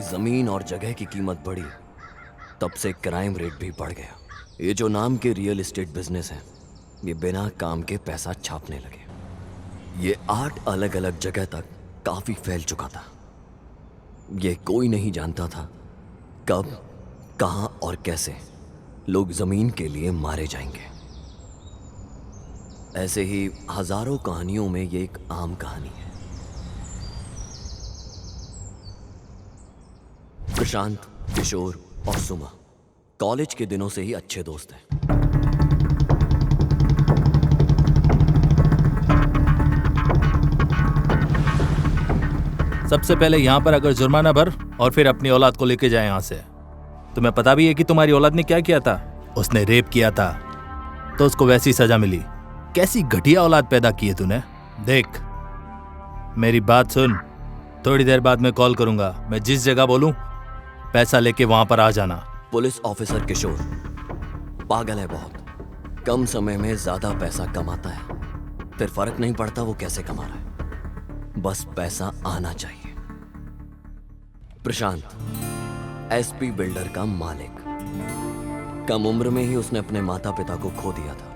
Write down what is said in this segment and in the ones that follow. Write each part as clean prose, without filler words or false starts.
जमीन और जगह की कीमत बढ़ी, तब से क्राइम रेट भी बढ़ गया। ये जो नाम के रियल एस्टेट बिजनेस है, ये बिना काम के पैसा छापने लगे। ये 8 अलग अलग जगह तक काफी फैल चुका था। ये कोई नहीं जानता था कब, कहां और कैसे लोग जमीन के लिए मारे जाएंगे। ऐसे ही हजारों कहानियों में ये एक आम कहानी है। प्रशांत, किशोर और सुमा कॉलेज के दिनों से ही अच्छे दोस्त हैं। सबसे पहले यहाँ पर अगर जुर्माना भर और फिर अपनी औलाद को लेके जाए यहाँ से। तुम्हें पता भी है कि तुम्हारी औलाद ने क्या किया था? उसने रेप किया था, तो उसको वैसी सजा मिली। कैसी घटिया औलाद पैदा की है तूने। देख, मेरी बात सुन, थोड़ी देर बाद मैं कॉल करूंगा। मैं जिस जगह बोलूं पैसा लेके वहां पर आ जाना। पुलिस ऑफिसर किशोर पागल है बहुत। कम समय में ज्यादा पैसा कमाता है, फिर फर्क नहीं पड़ता वो कैसे कमा रहा है, बस पैसा आना चाहिए। प्रशांत एसपी बिल्डर का मालिक। कम उम्र में ही उसने अपने माता पिता को खो दिया था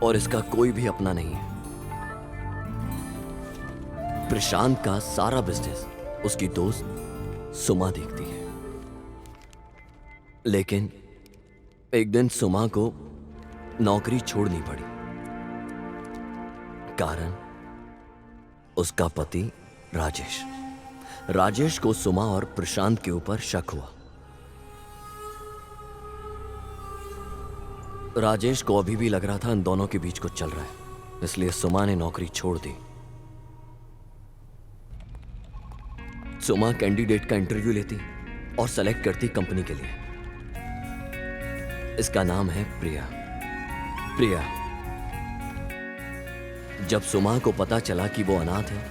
और इसका कोई भी अपना नहीं है। प्रशांत का सारा बिजनेस उसकी दोस्त सुमा देखती है। लेकिन एक दिन सुमा को नौकरी छोड़नी पड़ी। कारण उसका पति राजेश को सुमा और प्रशांत के ऊपर शक हुआ। राजेश को अभी भी लग रहा था इन दोनों के बीच कुछ चल रहा है, इसलिए सुमा ने नौकरी छोड़ दी। सुमा कैंडिडेट का इंटरव्यू लेती और सेलेक्ट करती कंपनी के लिए। इसका नाम है प्रिया। जब सुमा को पता चला कि वो अनाथ है,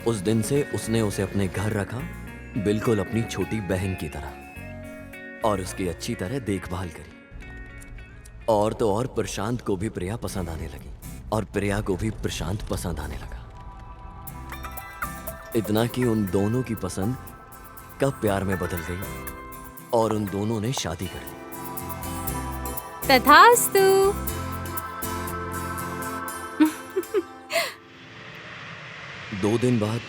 उस दिन से उसने उसे अपने घर रखा, बिल्कुल अपनी छोटी बहन की तरह, और उसकी अच्छी तरह देखभाल करी। और तो और प्रशांत को भी प्रिया पसंद आने लगी और प्रिया को भी प्रशांत पसंद आने लगा। इतना कि उन दोनों की पसंद कब प्यार में बदल गई और उन दोनों ने शादी कर ली। तथास्तु। 2 दिन बाद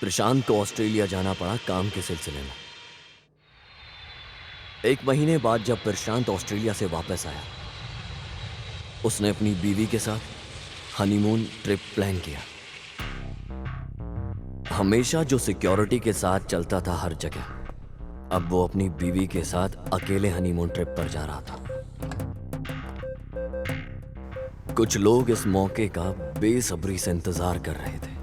प्रशांत को ऑस्ट्रेलिया जाना पड़ा काम के सिलसिले में। 1 महीने बाद जब प्रशांत ऑस्ट्रेलिया से वापस आया, उसने अपनी बीवी के साथ हनीमून ट्रिप प्लान किया। हमेशा जो सिक्योरिटी के साथ चलता था हर जगह, अब वो अपनी बीवी के साथ अकेले हनीमून ट्रिप पर जा रहा था। कुछ लोग इस मौके का बेसब्री से इंतजार कर रहे थे।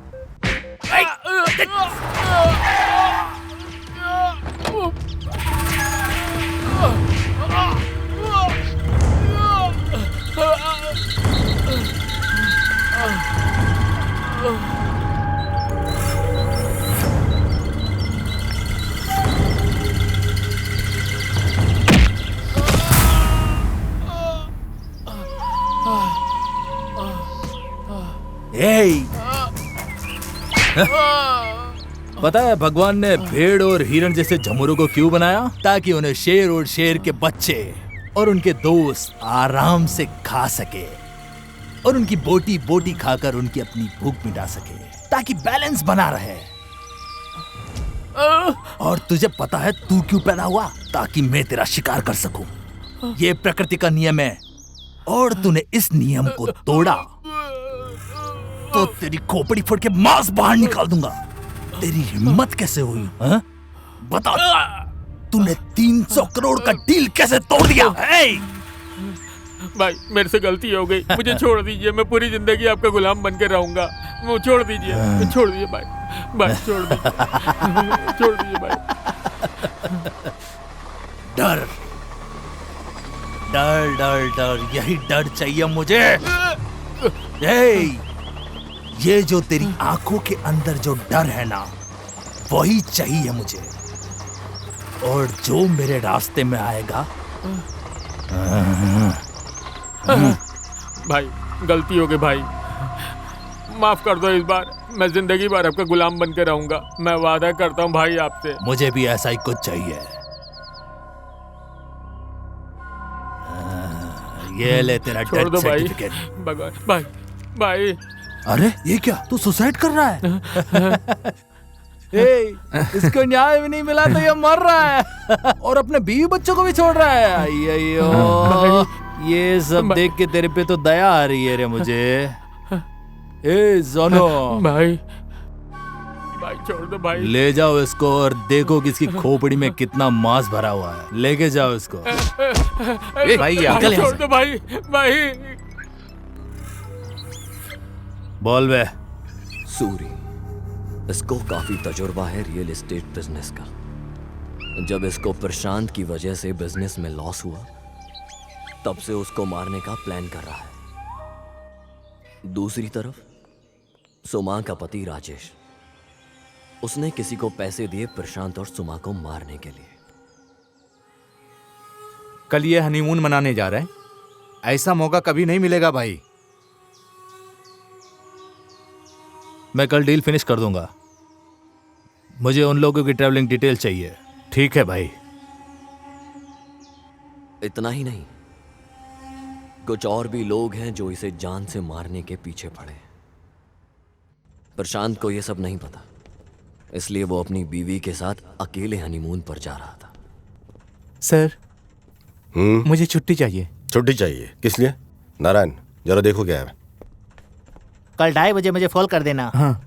पता है भगवान ने भेड़ और हिरण जैसे झमुरों को क्यों बनाया? ताकि उन्हें शेर और शेर के बच्चे और उनके दोस्त आराम से खा सके और उनकी बोटी बोटी खाकर उनकी अपनी भूख मिटा सके, ताकि बैलेंस बना रहे। और तुझे पता है तू क्यों पैदा हुआ? ताकि मैं तेरा शिकार कर सकूं। ये प्रकृति का नियम है, और तूने इस नियम को तोड़ा तो तेरी खोपड़ी फोड़ के मांस बाहर निकाल दूंगा। तेरी हिम्मत कैसे हुई? हा? बता, तूने 300 करोड़ का डील कैसे तोड़ दिया? भाई मेरे से गलती हो गई, मुझे छोड़ दीजिए। मैं पूरी जिंदगी आपका गुलाम बन के रहूंगा। वो छोड़ दीजिए भाई, छोड़ दीजिए छोड़ दीजिए भाई। डर डर डर डर, यही डर चाहिए मुझे। ये जो तेरी आंखों के अंदर जो डर है ना, वही चाहिए मुझे। और जो मेरे रास्ते में आएगा, भाई गलती हो गई भाई, माफ कर दो इस बार। मैं जिंदगी भर आपका गुलाम बन के रहूंगा। मैं वादा करता हूँ भाई आपसे। मुझे भी ऐसा ही कुछ चाहिए। ये ले तेरा छोड़ डेथ दो भाई। सर्टिफिकेट। भगवान भाई भाई। अरे ये क्या, तू सुसाइड कर रहा है? ए, इसको न्याय भी नहीं मिला तो ये मर रहा है और अपने बीवी बच्चों को भी छोड़ रहा है। अय्यो, ये सब देख के तेरे पे तो दया आ रही है रे मुझे। ए जोनो, भाई भाई छोड़ दो भाई। ले जाओ इसको और देखो कि इसकी खोपड़ी में कितना मांस भरा हुआ है। लेके जाओ इसको। भाई ये अंकल यहाँ छोड़ दो भाई भाई। बोल बे। सूरी, इसको काफी तजुर्बा है रियल एस्टेट बिजनेस का। जब इसको प्रशांत की वजह से बिजनेस में लॉस हुआ, तब से उसको मारने का प्लान कर रहा है। दूसरी तरफ सुमा का पति राजेश, उसने किसी को पैसे दिए प्रशांत और सुमा को मारने के लिए। कल ये हनीमून मनाने जा रहे हैं। ऐसा मौका कभी नहीं मिलेगा भाई। मैं कल डील फिनिश कर दूंगा। मुझे उन लोगों की ट्रैवलिंग डिटेल चाहिए। ठीक है भाई। इतना ही नहीं, कुछ और भी लोग हैं जो इसे जान से मारने के पीछे पड़े। प्रशांत को यह सब नहीं पता, इसलिए वो अपनी बीवी के साथ अकेले हनीमून पर जा रहा था। सर, मुझे छुट्टी चाहिए। छुट्टी चाहिए? किस लिए? नारायण, जरा देखो क्या है। कल 2:30 बजे मुझे फोन कर देना। हाँ।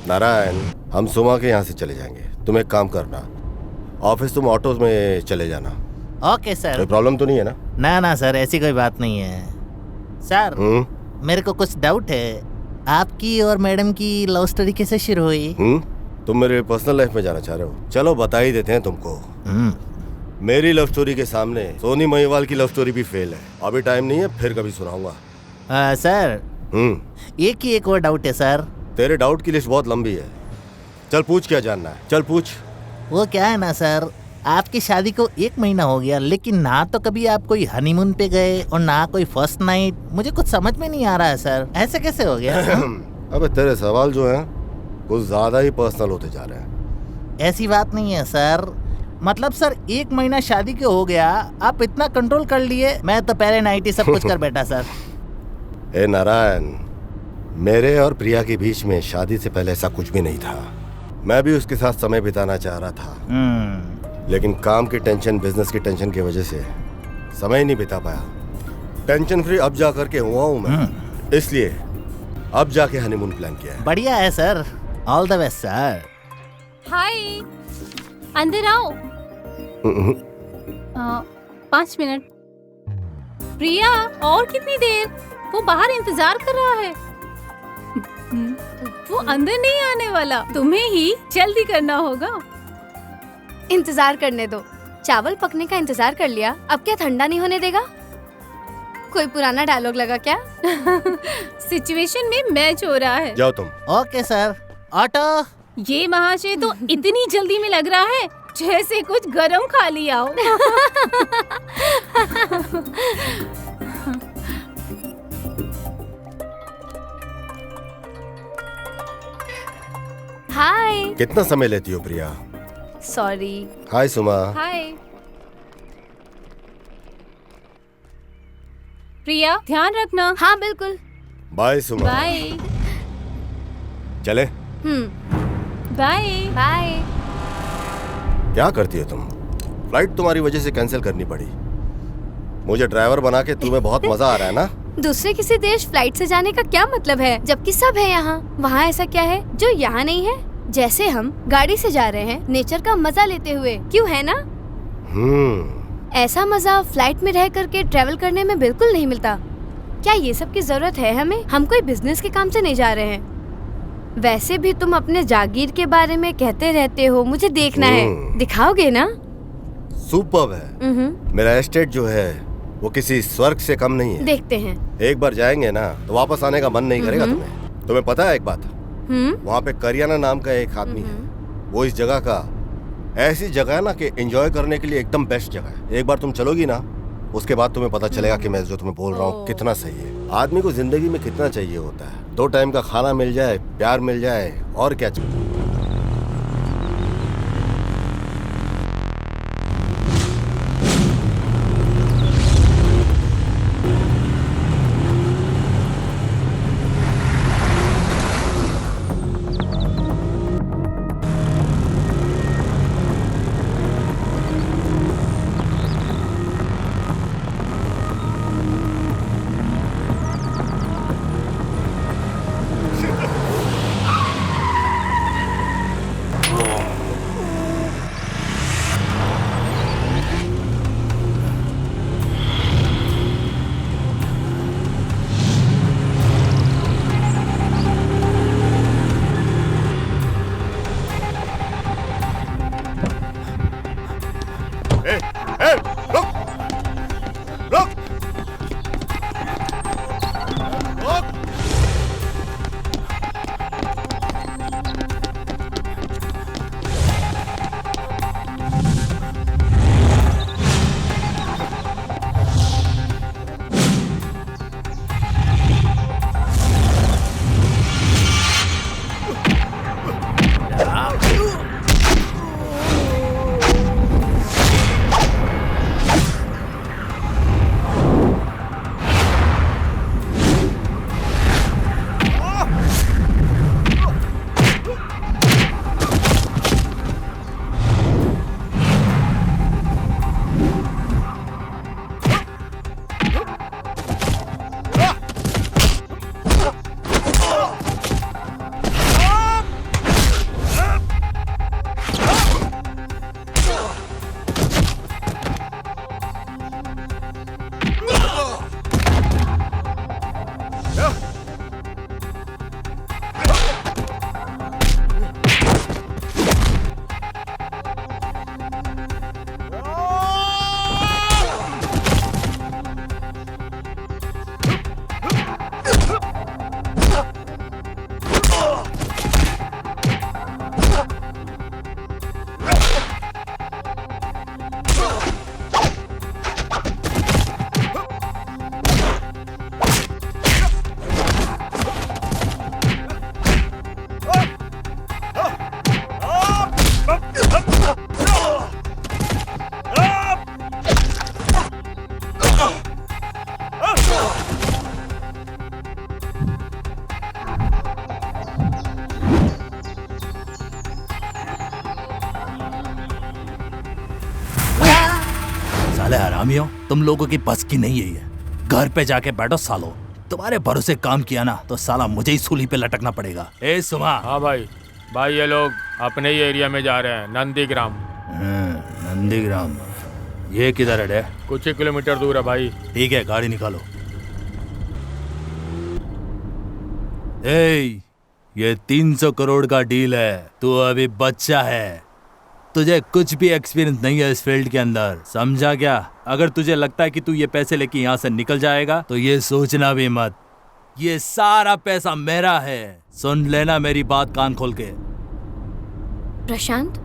नारायण, हम सुमा के यहाँ से चले जाएंगे। तुम एक काम करना, ऑफिस तुम ऑटो में चले जाना। Okay sir. कोई प्रॉब्लम तो नहीं है ना? ना ना सर, ऐसी कोई बात नहीं है सर। मेरे को कुछ डाउट है, आपकी और मैडम की लव स्टोरी कैसे शुरू हुई? तुम मेरे पर्सनल लाइफ में जाना चाह रहे हो? चलो बता ही देते हैं तुमको। मेरी लव स्टोरी के सामने सोनी महिवाल की लव स्टोरी भी फेल है। अभी टाइम नहीं है, फिर कभी सुनाऊंगा। सर, एक ही एक और डाउट है सर। तेरे डाउट की लिस्ट बहुत लंबी है। चल पूछ, क्या जानना है? चल पूछ। वो क्या है ना सर, आपकी शादी को 1 महीना हो गया, लेकिन ना तो कभी आप कोई हनीमून पे गए और ना कोई फर्स्ट नाइट। मुझे कुछ समझ में नहीं आ रहा है सर, ऐसे कैसे हो गया? अबे तेरे सवाल जो हैं कुछ ज्यादा ही पर्सनल होते जा रहे हैं। ऐसी बात नहीं है सर। मतलब सर, 1 महीना शादी के हो गया, आप इतना कंट्रोल कर लिए। मैं तो पहले नाइट ही सब कुछ कर बैठा सर। ए नारायण, मेरे और प्रिया के बीच में शादी से पहले ऐसा कुछ भी नहीं था। मैं भी उसके साथ समय बिताना चाह रहा था, लेकिन काम की टेंशन, बिजनेस की टेंशन की वजह से समय नहीं बिता पाया। टेंशन फ्री अब जा करके हुआ हूँ मैं, इसलिए अब जाके हनीमून प्लान किया है। बढ़िया है sir, all the best sir. Hi, अंदर आओ। 5 मिनट। प्रिया, और कितनी देर? वो बाहर इंतजार कर रहा है। वो अंदर नहीं आने वाला, तुम्हें ही जल्दी करना होगा। इंतजार करने दो। चावल पकने का इंतजार कर लिया, अब क्या ठंडा नहीं होने देगा? कोई पुराना डायलॉग लगा क्या? सिचुएशन में मैच हो रहा है। जाओ तुम। Okay sir. ऑटो। ये महाशय तो इतनी जल्दी में लग रहा है जैसे कुछ गरम खा लिया हो। हाय। कितना समय लेती हो प्रिया? सॉरी। हाय सुमा। हाय प्रिया, ध्यान रखना। हाँ बिल्कुल। बाय सुमा। बाय। चले? Bye bye. क्या करती हो तुम? फ्लाइट तुम्हारी वजह से कैंसिल करनी पड़ी। मुझे ड्राइवर बना के तुम्हें बहुत मजा आ रहा है ना? दूसरे किसी देश फ्लाइट से जाने का क्या मतलब है, जबकि सब है यहाँ। वहाँ ऐसा क्या है जो यहाँ नहीं है? जैसे हम गाड़ी से जा रहे हैं नेचर का मजा लेते हुए, क्यों है ना? ऐसा मजा फ्लाइट में रह करके ट्रेवल करने में बिल्कुल नहीं मिलता। क्या ये सब की जरूरत है हमें? हम कोई बिजनेस के काम से नहीं जा रहे हैं। वैसे भी तुम अपने जागीर के बारे में कहते रहते हो, मुझे देखना है। दिखाओगे ना? सुपर्ब है। मेरा एस्टेट जो है वो किसी स्वर्ग से कम नहीं है। देखते हैं। एक बार जाएंगे ना तो वापस आने का मन नहीं करेगा तुम्हें। तुम्हें पता है एक बात, वहाँ पे करियाना नाम का एक आदमी है, वो इस जगह का ऐसी जगह है ना कि एंजॉय करने के लिए एकदम बेस्ट जगह है। एक बार तुम चलोगी ना, उसके बाद तुम्हें पता चलेगा कि मैं जो तुम्हें बोल रहा हूँ कितना सही है। आदमी को जिंदगी में कितना चाहिए होता है, 2 टाइम का खाना मिल जाए, प्यार मिल जाए, और क्या चाहिए। साले हरामियों, तुम लोगों की बस की नहीं है ये। घर पे जाके बैठो सालो। तुम्हारे भरोसे काम किया ना तो साला मुझे ही सूली पे लटकना पड़ेगा। ए सुमा। हाँ भाई, ये लोग अपने ही एरिया में जा रहे हैं, नंदीग्राम। नंदीग्राम, ये किधर है? कुछ ही किलोमीटर दूर है भाई। ठीक है, गाड़ी निकालो। ए, ये 300 करोड़ का डील है। तू अभी बच्चा है, तुझे कुछ भी एक्सपीरियंस नहीं है इस फील्ड के अंदर, समझा क्या? अगर तुझे लगता है कि तू ये पैसे लेके यहाँ से निकल जाएगा तो ये सोचना भी मत, ये सारा पैसा मेरा है। सुन लेना मेरी बात कान खोल के। प्रशांत,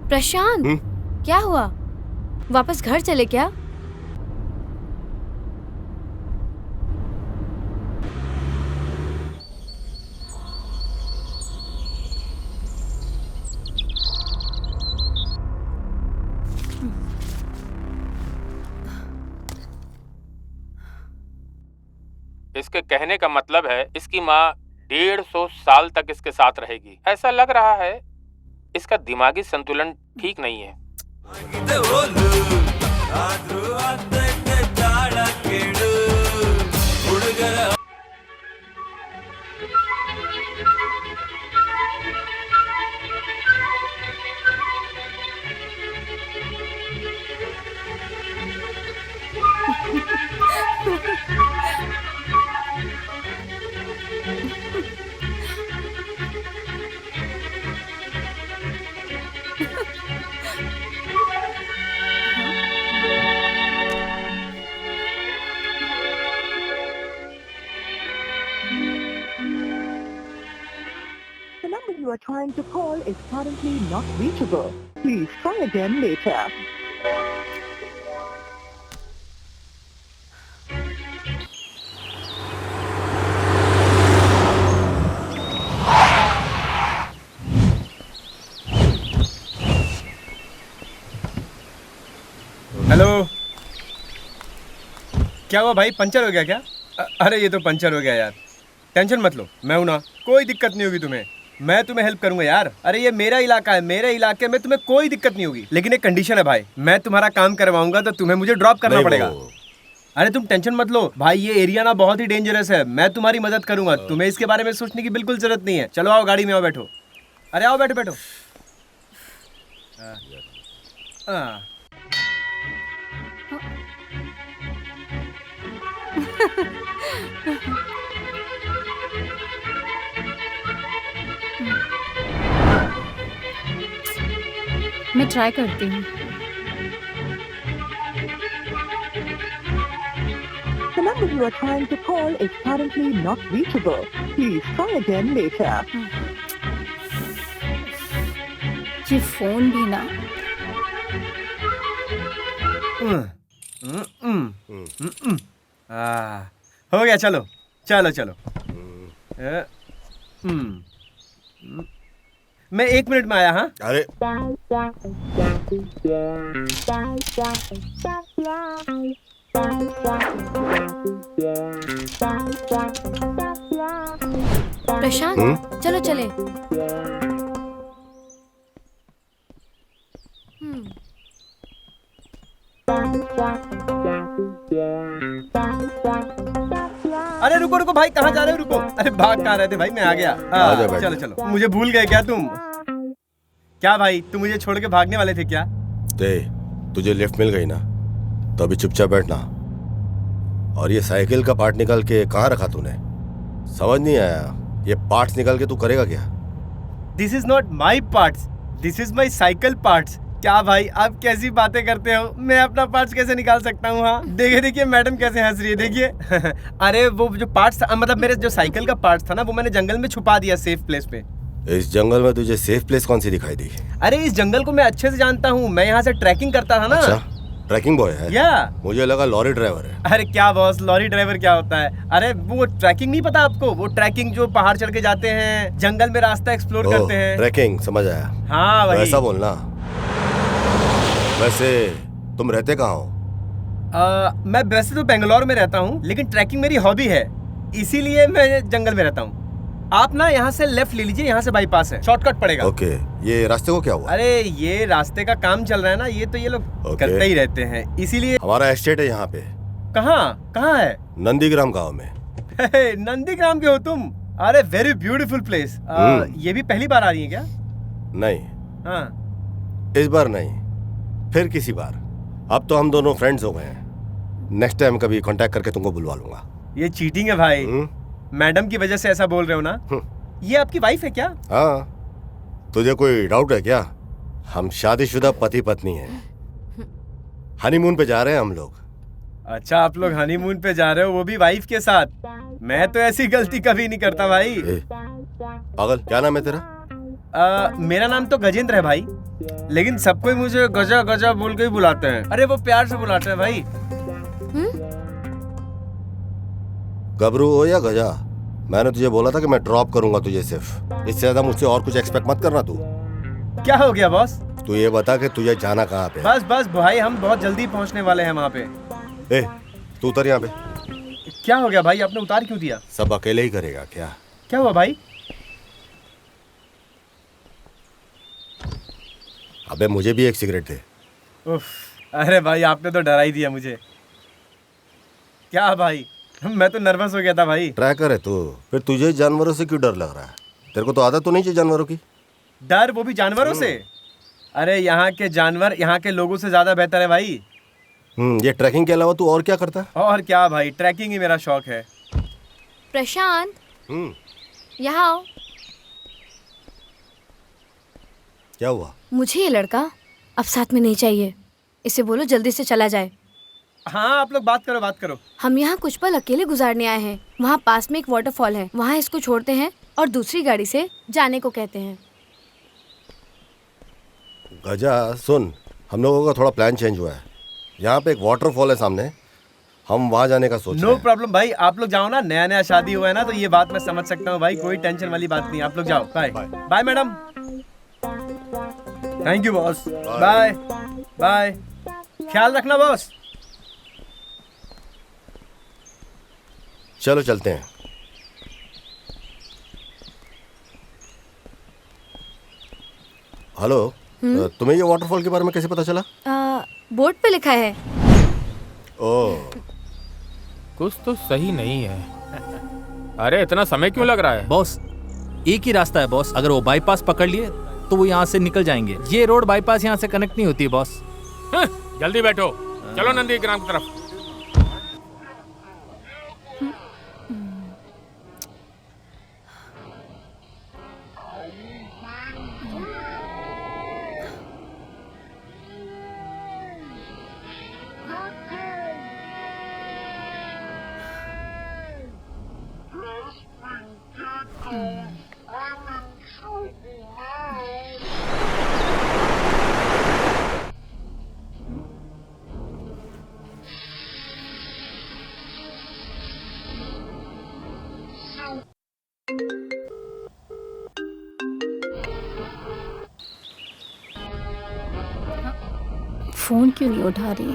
प्रशांत, क्या हुआ? वापस घर चले क्या? इसके कहने का मतलब है इसकी माँ 150 साल तक इसके साथ रहेगी। ऐसा लग रहा है इसका दिमागी संतुलन ठीक नहीं है। you are trying to call is currently not reachable. Please try again later. Hello, क्या हुआ भाई, पंचर हो गया क्या? अरे ये तो पंचर हो गया यार। टेंशन मत लो, मैं हूं ना, कोई दिक्कत नहीं होगी तुम्हें। मैं तुम्हें हेल्प करूंगा यार। अरे ये मेरा इलाका है, मेरे इलाके में तुम्हें कोई दिक्कत नहीं होगी। लेकिन एक कंडीशन है भाई, मैं तुम्हारा काम करवाऊंगा तो तुम्हें मुझे ड्रॉप करना पड़ेगा। अरे तुम टेंशन मत लो भाई, ये एरिया ना बहुत ही डेंजरस है। मैं तुम्हारी मदद करूंगा, तुम्हें इसके बारे में सोचने की बिल्कुल जरूरत नहीं है। चलो आओ गाड़ी में, आओ बैठो। अरे आओ बैठो बैठो। हाँ मैं ट्राई करती हूँ। The number you are trying to call is currently not reachable. Please try again later. ये फोन भी ना। हो गया, चलो चलो चलो। मैं 1 मिनट में आया। हाँ अरे प्रशांत चलो चले। अरे रुको रुको भाई, कहाँ जा रहे हो? रुको, अरे भाग कहाँ रहे थे भाई, मैं आ गया। चलो चलो, मुझे भूल गए क्या तुम? क्या भाई, तुम मुझे छोड़ के भागने वाले थे क्या? तुझे लिफ्ट मिल गई ना, तो अभी चुपचाप बैठना। और ये साइकिल का पार्ट निकाल के कहाँ रखा तूने? समझ नहीं आया, ये पार्ट्स निकाल के तू करेगा क्या? This is not my parts, this is my cycle parts. क्या भाई आप कैसी बातें करते हो? मैं अपना पार्ट्स कैसे निकाल सकता हूँ? हाँ देखिए देखिए, मैडम कैसे हंस रही है, देखिए। अरे वो जो पार्ट्स था, मतलब मेरे जो साइकिल का पार्ट्स था ना, वो मैंने जंगल में छुपा दिया सेफ प्लेस पे। इस जंगल में तुझे सेफ प्लेस कौन सी दिखाई दी? अरे इस जंगल को मैं अच्छे से जानता हूँ, मैं यहाँ से ट्रैकिंग करता था ना। अच्छा, ट्रैकिंग बॉय है? या मुझे लगा लॉरी ड्राइवर है। अरे क्या बॉस, लॉरी ड्राइवर क्या होता है? अरे वो ट्रैकिंग नहीं पता आपको? वो ट्रैकिंग जो पहाड़ चढ़ के जाते हैं, जंगल में रास्ता एक्सप्लोर करते हैं। ट्रैकिंग, समझ आया। हाँ वही। ऐसा बोलना। वैसे तुम रहते कहाँ हो? मैं वैसे तो बेंगलोर में रहता हूँ, लेकिन ट्रैकिंग मेरी हॉबी है, इसीलिए मैं जंगल में रहता हूँ। आप ना यहाँ से लेफ्ट ले लीजिए, यहाँ से बाईपास है, शॉर्टकट पड़ेगा। ओके, ये रास्ते को क्या हुआ? अरे ये रास्ते का काम चल रहा है ना, ये तो ये लोग करते ही रहते हैं, इसीलिए। हमारा एस्टेट है यहाँ पे। कहाँ कहाँ है? नंदीग्राम गांव में। नंदीग्राम के हो तुम? अरे वेरी ब्यूटीफुल प्लेस। ये भी पहली बार आ रही है क्या? नहीं। हाँ इस बार नहीं, फिर किसी बार। अब तो हम दोनों फ्रेंड्स हो गए हैं। नेक्स्ट टाइम कभी कांटेक्ट करके तुमको बुलवा लूंगा। ये चीटिंग है भाई। मैडम की वजह से ऐसा बोल रहे हो ना? ये आपकी वाइफ है क्या? हाँ, तुझे कोई डाउट है क्या? हम शादीशुदा पति पत्नी हैं। हनीमून पे जा रहे हैं हम लोग। अच्छा, आप लोग हनीमून पे जा रहे हो, वो भी वाइफ के साथ? मैं तो ऐसी गलती कभी नहीं करता भाई। पागल, क्या नाम है तेरा? मेरा नाम तो गजेंद्र है भाई, लेकिन सब कोई मुझे गजा गजा बोल के ही बुलाते हैं। अरे वो प्यार से बुलाते हैं भाई। गबरू हो या गजा, मैंने तुझे बोला था कि मैं ड्रॉप करूंगा तुझे, सिर्फ इससे ज्यादा मुझसे और कुछ एक्सपेक्ट मत करना। तू क्या हो गया बॉस? तू ये बता कि तुझे जाना कहाँ पे? बस बस भाई, हम बहुत जल्दी पहुंचने वाले हैं वहाँ पे। तू उतर यहाँ पे। क्या हो गया भाई, आपने उतार क्यों दिया? सब अकेले ही करेगा क्या? क्या हुआ भाई? अबे मुझे भी एक सिगरेट दे। उफ, अरे भाई आपने तो डरा ही दिया मुझे। क्या भाई, मैं तो नर्वस हो गया था भाई। ट्रैकर है तू, फिर तुझे जानवरों से क्यों डर लग रहा है? तेरे को तो आदत तो नहीं चाहिए जानवरों की? डर, वो भी जानवरों से? अरे यहाँ के जानवर यहाँ के लोगों से ज्यादा बेहतर है भाई। ये ट्रैकिंग के अलावा तू और क्या करता है? और क्या भाई, ट्रैकिंग ही मेरा शौक है। प्रशांत यहाँ आओ। क्या हुआ? मुझे ये लड़का अब साथ में नहीं चाहिए, इसे बोलो जल्दी से चला जाए। हाँ आप लोग बात करो। हम यहाँ कुछ पल अकेले गुजारने आए हैं। वहाँ पास में एक वाटरफॉल है, वहाँ इसको छोड़ते हैं और दूसरी गाड़ी से जाने को कहते हैं। गजा सुन, हम लोगों का थोड़ा प्लान चेंज हुआ है। यहाँ पे एक वाटरफॉल है सामने, हम वहाँ जाने का सोच रहे नो हैं। प्रॉब्लम भाई, आप लोग जाओ ना, नया नया शादी हुआ है ना, तो ये बात मैं समझ सकता हूँ भाई, कोई टेंशन वाली बात नहीं, आप लोग जाओ। Bye bye madam, thank you boss, bye bye, ख्याल रखना बॉस। चलो चलते हैं। हेलो, तुम्हें ये वाटरफॉल के बारे में कैसे पता चला? बोर्ड पे लिखा है। ओह, कुछ तो सही नहीं है। अरे इतना समय क्यों लग रहा है? बॉस एक ही रास्ता है बॉस, अगर वो बाईपास पकड़ लिए तो वो यहाँ से निकल जाएंगे। ये रोड बाईपास यहाँ से कनेक्ट नहीं होती है बॉस। जल्दी बैठो, चलो नंदी ग्राम की तरफ। फोन क्यों नहीं उठा रही?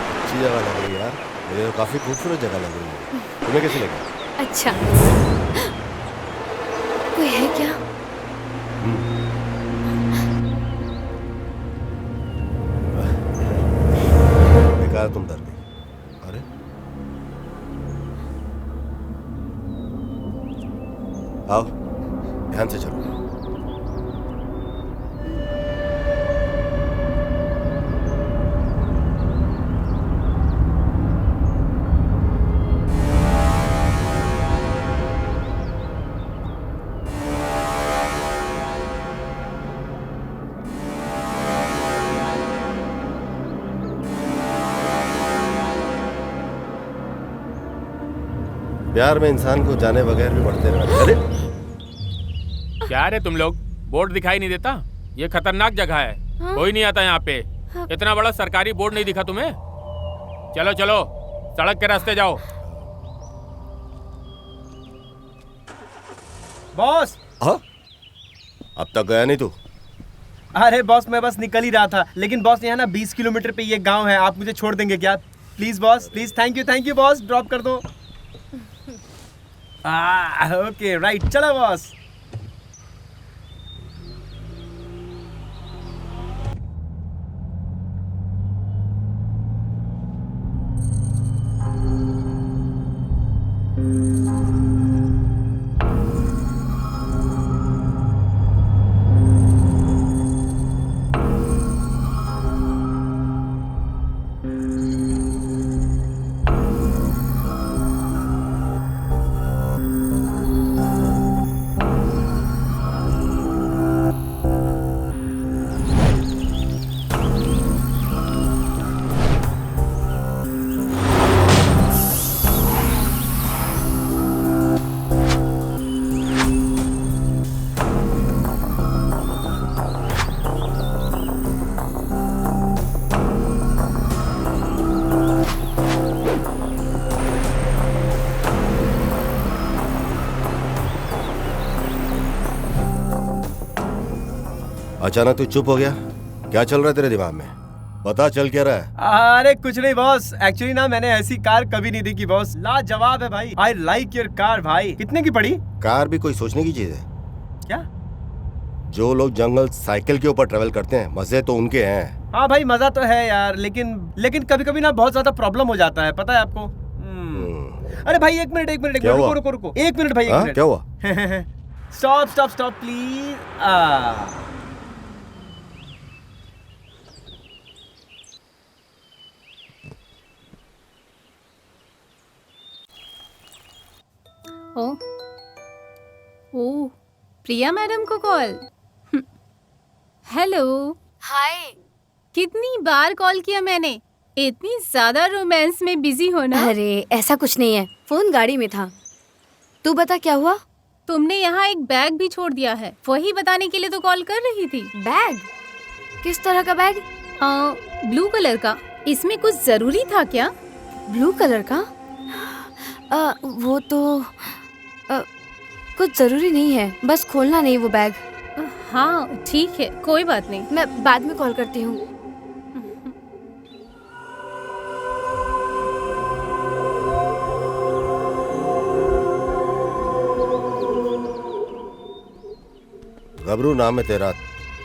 अच्छी जगह लग रही है यार, मुझे तो काफी खूबसूरत जगह लग रही है। तुम्हें कैसी लगी? अच्छा, कोई है क्या? बेकार तुम डर गई। अरे आओ, ध्यान से चलो। प्यार में इंसान को जाने बगैर भी बढ़ते रहना। अरे क्या रे तुम लोग, बोर्ड दिखाई नहीं देता? ये खतरनाक जगह है, कोई नहीं आता यहाँ पे। इतना बड़ा सरकारी बोर्ड नहीं दिखा तुम्हें? चलो चलो, सड़क के रास्ते जाओ। बॉस, हाँ, अब तक गया नहीं तू? अरे बॉस मैं बस निकल ही रहा था, लेकिन बॉस यहाँ ना 20 किलोमीटर पे ये गांव है, आप मुझे छोड़ देंगे क्या? Please boss, please, thank you boss, drop कर दो। ओके राइट, चलो बॉस। अचानक तू चुप हो गया, क्या चल रहा है तेरे दिमाग में? पता चल क्या रहा है? अरे कुछ नहीं बॉस, एक्चुअली ना मैंने ऐसी कार कभी नहीं देखी बॉस, लाजवाब है भाई। आई लाइक योर कार भाई। कितने की पड़ी? कार भी कोई सोचने की चीज है क्या? जो लोग जंगल साइकिल के ऊपर ट्रेवल करते हैं, मजे तो उनके हैं। हाँ भाई मजा तो है यार, लेकिन कभी कभी ना बहुत ज्यादा प्रॉब्लम हो जाता है, पता है आपको? अरे भाई एक मिनट रुको, एक मिनट भाई, एक मिनट। क्या हुआ? Stop please. Oh oh Priya madam को कॉल। हेलो। हाय। कितनी बार कॉल किया मैंने, इतनी ज्यादा रोमांस में बिजी हो ना। अरे ऐसा कुछ नहीं है, फोन गाड़ी में था। तू बता क्या हुआ? तुमने यहाँ एक बैग भी छोड़ दिया है, वही बताने के लिए तो कॉल कर रही थी। बैग? किस तरह का बैग? ब्लू कलर का। इसमें कुछ जरूरी था क्या? ब्लू कलर का? वो तो कुछ जरूरी नहीं है, बस खोलना नहीं वो बैग। हाँ ठीक है, कोई बात नहीं। मैं बाद में कॉल करती हूँ। गबरू नाम है तेरा,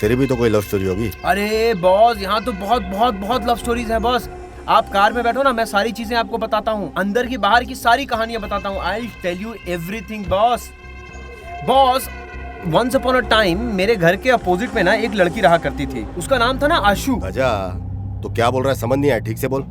तेरी भी तो कोई लव स्टोरी होगी। अरे बॉस, यहाँ तो बहुत बहुत बहुत लव स्टोरीज हैं बॉस। आप कार में बैठो ना, मैं सारी चीजें आपको बताता हूँ, अंदर की बाहर की सारी कहानियां बताता हूँ। I tell you everything boss. Boss, once upon a time मेरे घर के अपोजिट में ना एक लड़की रहा करती थी, उसका नाम था ना आशु। गजा, तो क्या बोल रहा है समझ नहीं आया, ठीक से बोल।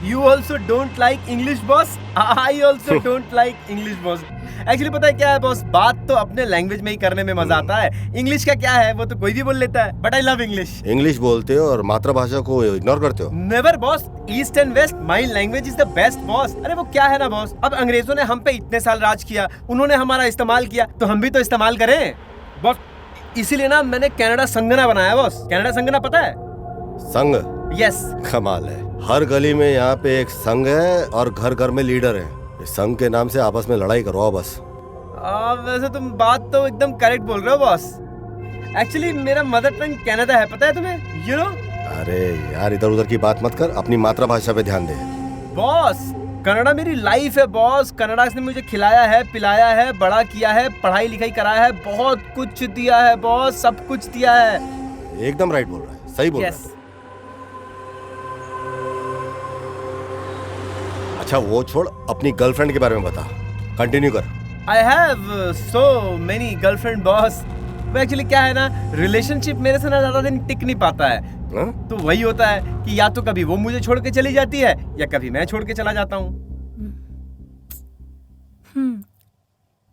You also don't like English boss? I also don't like English boss. Actually पता है क्या है बॉस, बात तो अपने लैंग्वेज में ही करने में मजा आता है। इंग्लिश का क्या है, वो तो कोई भी बोल लेता है, but I love English. English बोलते हो और मातृभाषा को इग्नोर करते हो? Never boss, east and west my language is the best boss. अरे वो क्या है ना बॉस, अब अंग्रेजों ने हम पे इतने साल राज किया, उन्होंने हमारा इस्तेमाल किया, तो हम भी तो इस्तेमाल करें बॉस। इसीलिए ना मैंने कनाडा संगना बनाया बॉस। कनाडा संगना पता है? संघ? यस। कमाल है, हर गली में यहाँ पे एक संघ है और घर घर में लीडर है। इस संघ के नाम से आपस में लड़ाई करवाओ बस। वैसे तुम बात तो एकदम करेक्ट बोल रहे हो बॉस। एक्चुअली मेरा मदर टंग कनाडा है, पता है तुम्हें? You know. अरे यार, इधर उधर की बात मत कर, अपनी मातृभाषा पे ध्यान दे। बॉस, कनाडा मेरी लाइफ है बॉस। कनाडा ने मुझे खिलाया है, पिलाया है, बड़ा किया है, पढ़ाई लिखाई कराया है, बहुत कुछ दिया है बॉस, सब कुछ दिया है। एकदम राइट बोल रहा है, सही बोल रहा है। अच्छा वो छोड़, अपनी गर्लफ्रेंड के बारे में बता, कंटिन्यू कर। I have so many girlfriend boss। वो एक्चुअली क्या है ना, रिलेशनशिप मेरे से ना ज्यादा दिन टिक नहीं पाता है। तो वही होता है कि या तो कभी वो मुझे छोड़ के चली जाती है या कभी मैं छोड़ के चला जाता हूँ।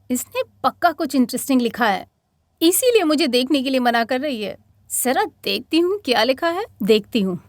इसने पक्का कुछ इंटरेस्टिंग लिखा है, इसीलिए मुझे देखने के लिए मना कर रही है। जरा देखती हूँ क्या लिखा है, देखती हूँ।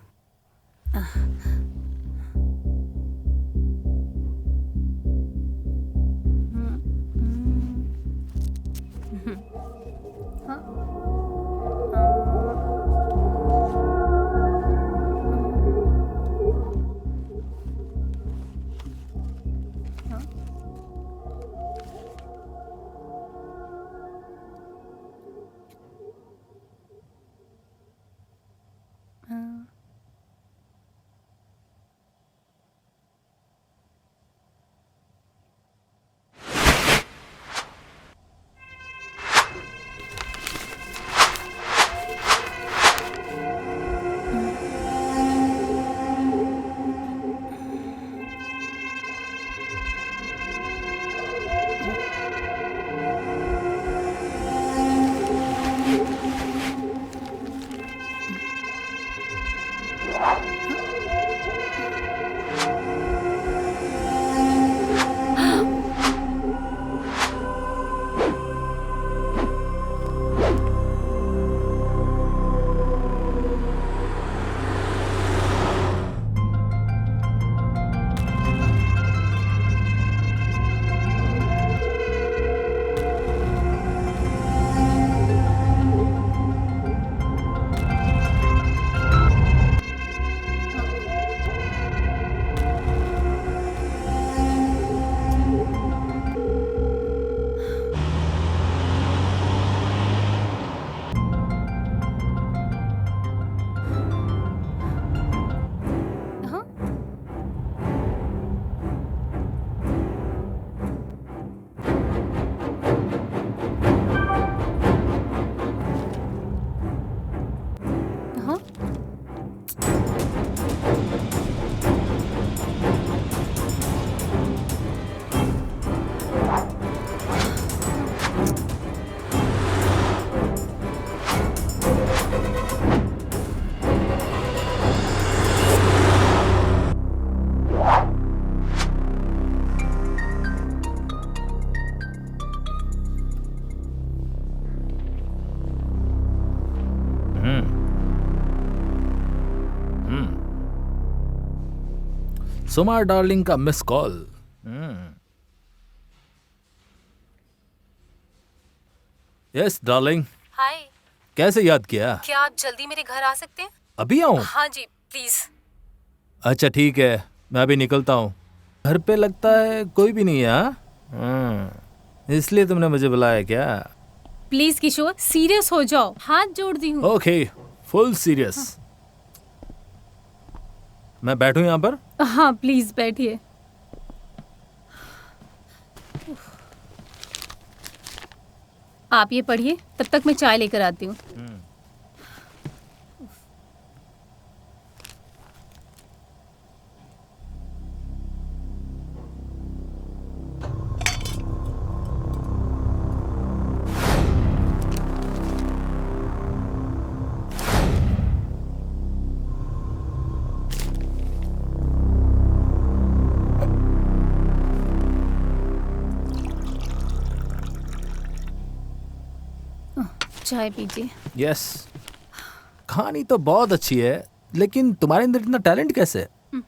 सुमा डार्लिंग का मिस कॉल। यस डार्लिंग, हाय, कैसे याद किया? क्या आप जल्दी मेरे घर आ सकते हैं? अभी आऊं? हाँ जी, प्लीज। अच्छा ठीक है, मैं अभी निकलता हूँ। घर पे लगता है कोई भी नहीं है। हाँ? इसलिए तुमने मुझे बुलाया क्या? प्लीज किशोर, सीरियस हो जाओ, हाथ जोड़ दी हूँ। Okay, full serious. मैं बैठूं यहाँ पर? हाँ प्लीज बैठिए। आप ये पढ़िए, तब तक मैं चाय लेकर आती हूँ। चाय पीजिए। यस, कहानी तो बहुत अच्छी है, लेकिन तुम्हारे अंदर इतना टैलेंट कैसे है?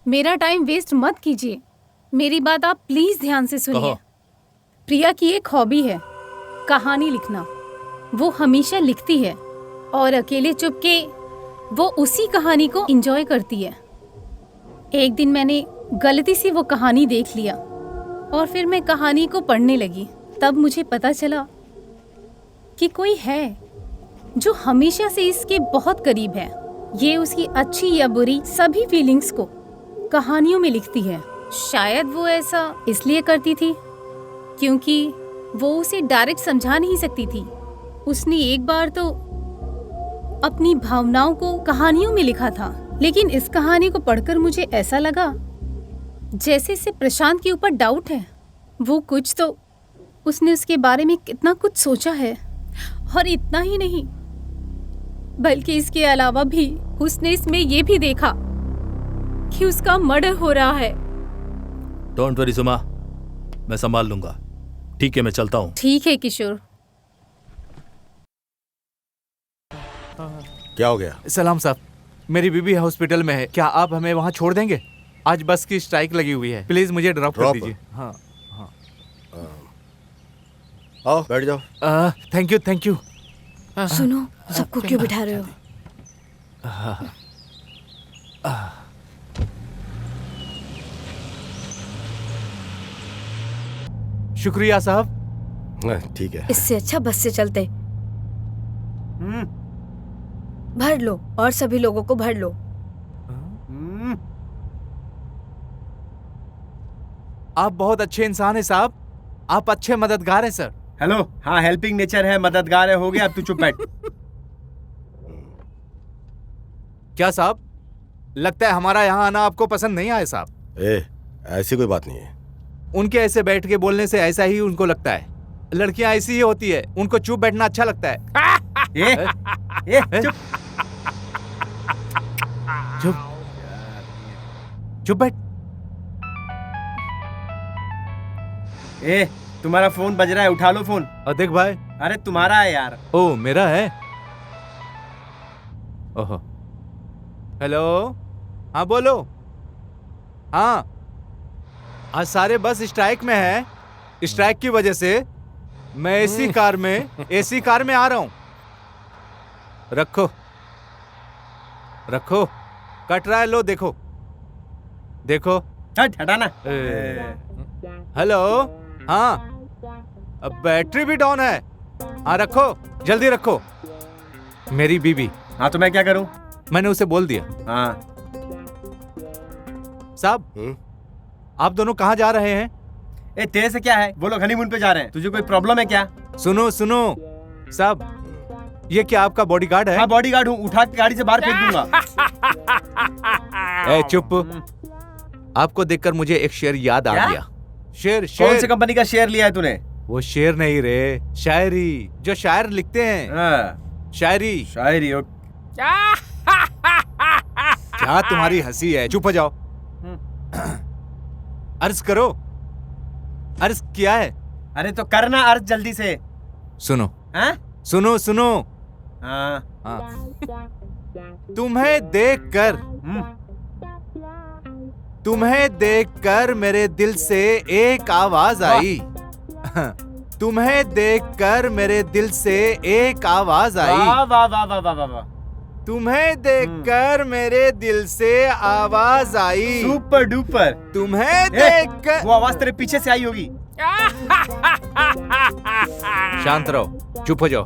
मेरा टाइम वेस्ट मत कीजिए, मेरी बात आप प्लीज ध्यान से सुनिए। कहो। प्रिया की एक हॉबी है कहानी लिखना। वो हमेशा लिखती है और अकेले चुपके वो उसी कहानी को एंजॉय करती है। एक दिन मैंने गलती से वो कहानी देख लिया और फिर मैं कहानी को पढ़ने लगी। तब मुझे पता चला कि कोई है जो हमेशा से इसके बहुत करीब है। ये उसकी अच्छी या बुरी सभी फीलिंग्स को कहानियों में लिखती है। शायद वो ऐसा इसलिए करती थी क्योंकि वो उसे डायरेक्ट समझा नहीं सकती थी। उसने एक बार तो अपनी भावनाओं को कहानियों में लिखा था, लेकिन इस कहानी को पढ़कर मुझे ऐसा लगा जैसे इसे प्रशांत के ऊपर डाउट है। वो कुछ तो उसने उसके बारे में कितना कुछ सोचा है, और इतना ही नहीं बल्कि इसके अलावा भी उसने इसमें ये भी देखा कि उसका मर्डर हो रहा है। डोंट वरी सुमा, मैं संभाल लूंगा। ठीक है, मैं चलता हूँ। ठीक है किशोर। क्या हो गया? सलाम साहब, मेरी बीबी हॉस्पिटल में है, क्या आप हमें वहाँ छोड़ देंगे? आज बस की स्ट्राइक लगी हुई है, प्लीज मुझे ड्रॉप कर दीजिए। हाँ, आओ बैठ जाओ। Thank you thank you. सुनो, सबको क्यों बिठा रहे हो? शुक्रिया साहब। ठीक है। इससे अच्छा बस से चलते। भर लो और सभी लोगों को भर लो। आप बहुत अच्छे इंसान हैं साहब, आप अच्छे मददगार हैं सर। हेलो, हाँ हेल्पिंग नेचर है, मददगार है, हो गया। अब तू चुप बैठ। क्या साहब, लगता है हमारा यहाँ आना आपको पसंद नहीं आया साहब। ऐसी कोई बात नहीं है। उनके ऐसे बैठ के बोलने से ऐसा ही उनको लगता है। लड़कियां ऐसी ही होती है, उनको चुप बैठना अच्छा लगता है। चुप चुप चुप बैठ। तुम्हारा फोन बज रहा है, उठा लो फोन। देख भाई। अरे तुम्हारा है यार। ओ मेरा है। ओहो, हेलो, हाँ बोलो। हाँ, आज सारे बस स्ट्राइक में है। स्ट्राइक की वजह से मैं एसी कार में आ रहा हूं। रखो रखो, कट रहा है, लो देखो देखो। हटाना। हेलो, हाँ, अब बैटरी भी डाउन है। हाँ रखो, जल्दी रखो। मेरी बीबी। हाँ तो मैं क्या करूं? मैंने उसे बोल दिया। हाँ साहब, आप दोनों कहाँ जा रहे हैं? तेरे से क्या है? वो लोग हनीमून पे जा रहे हैं। तुझे कोई प्रॉब्लम है क्या? सुनो सुनो साहब, ये क्या आपका बॉडीगार्ड है? हाँ बॉडीगार्ड हूँ, उठा के गाड़ी से बाहर फेंक दूंगा। चुप। आपको देखकर मुझे एक शेर याद आ गया। शेर कौन सी कंपनी का शेयर लिया है तूने? वो शेर नहीं रे, शायरी, जो शायर लिखते हैं। शायरी। क्या तुम्हारी हंसी है? चुप हो जाओ। अर्ज करो। अर्ज किया है? अरे तो करना अर्ज जल्दी से। सुनो। हाँ? सुनो। हाँ। तुम्हें देखकर तुम्हें देखकर मेरे दिल से एक आवाज आई। तुम्हें देखकर मेरे दिल से एक आवाज आई। वाह वाह वाह वाह वाह वाह। तुम्हें देखकर मेरे दिल से आवाज आई। Super duper. तुम्हें देखकर वो आवाज तेरे पीछे से आई होगी। शांत रहो, चुप हो जाओ।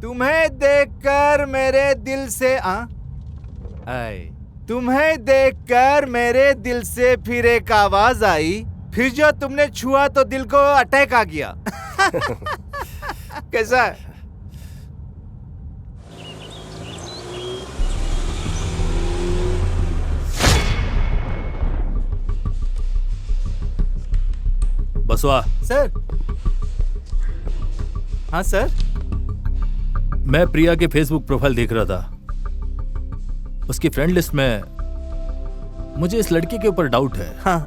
तुम्हें देखकर मेरे दिल से आए। तुम्हें देखकर मेरे दिल से फिर एक आवाज आई। फिर जो तुमने छुआ तो दिल को अटैक आ गया। कैसा है? बसवा। सर। हाँ सर। मैं प्रिया के फेसबुक प्रोफाइल देख रहा था। उसकी फ्रेंड लिस्ट में मुझे इस लड़के के ऊपर डाउट है। हाँ।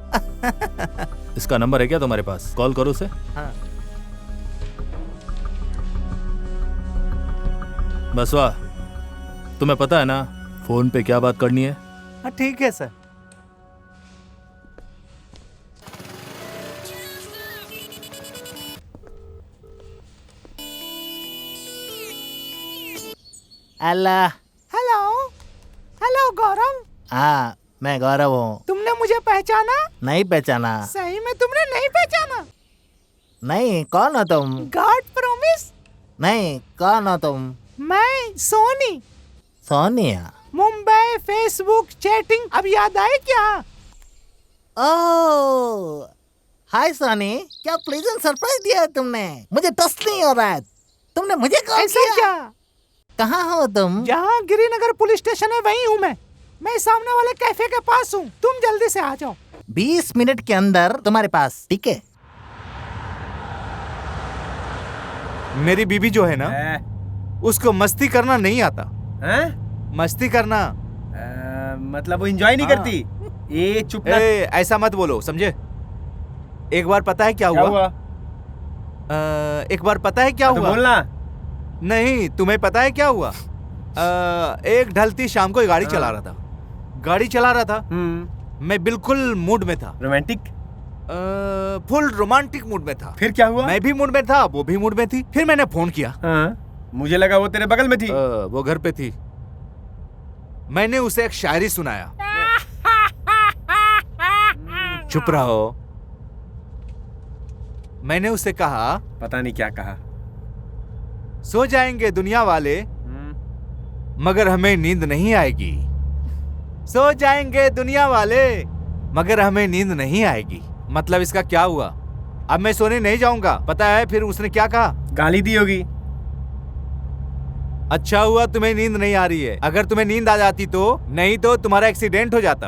इसका नंबर है क्या तुम्हारे पास? कॉल करो उसे। हाँ। बसवा, तुम्हें पता है ना फोन पे क्या बात करनी है? हाँ ठीक है सर। अल्लाह। हेलो। हेलो गौरव। हाँ, मैं गौरव हूँ। तुमने मुझे पहचाना? नहीं पहचाना। सही में तुमने नहीं पहचाना? नहीं, कौन हो तुम? God promise. नहीं, कौन हो तुम? मैं सोनी। सोनिया। मुंबई फेसबुक चैटिंग अब याद आई क्या? ओह, हाय सोनी, क्या प्लीजेंट सरप्राइज दिया है तुमने। मुझे ट्रस्ट नहीं हो रहा है। तुमने मुझे कॉल ऐसा किया? क्या? कहाँ हो तुम? जहाँ गिरिनगर पुलिस स्टेशन है वहीं हूँ मैं सामने वाले कैफे के पास हूँ। तुम जल्दी से आ जाओ। 20 मिनट के अंदर तुम्हारे पास, ठीक है? मेरी बीबी जो है ना, उसको मस्ती करना नहीं आता। मस्ती करना मतलब वो एंजॉय नहीं करती। ये चुप ना। ऐसा मत बोलो, समझे? एक बार पता है क्या हुआ? एक बार पता है क्या हुआ? बोलना। नहीं, तुम्हें पता है क्या हुआ? एक ढलती शाम को गाड़ी चला रहा था। मैं बिल्कुल मूड में था। रोमांटिक? फुल रोमांटिक मूड में था। फिर क्या हुआ? मैं भी मूड में था, वो भी मूड में थी। फिर मैंने फोन किया। मुझे लगा वो तेरे बगल में थी। वो घर पे थी। मैंने उसे एक शायरी सुनाया। चुप रहो। मैंने उसे कहा, पता नहीं क्या कहा। सो जाएंगे दुनिया वाले मगर हमें नींद नहीं आएगी। सो जाएंगे दुनिया वाले मगर हमें नींद नहीं आएगी। मतलब इसका क्या हुआ? अब मैं सोने नहीं जाऊंगा। पता है फिर उसने क्या कहा? गाली दी होगी। अच्छा हुआ तुम्हें नींद नहीं आ रही है। अगर तुम्हें नींद आ जाती तो, नहीं तो तुम्हारा एक्सीडेंट हो जाता।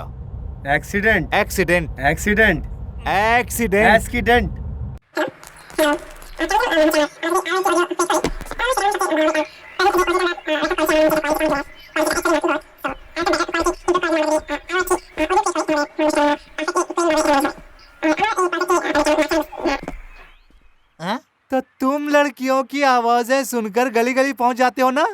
Accident? Accident. Accident? Accident. Accident. तो तुम लड़कियों की आवाजें सुनकर गली गली पहुंच जाते हो ना?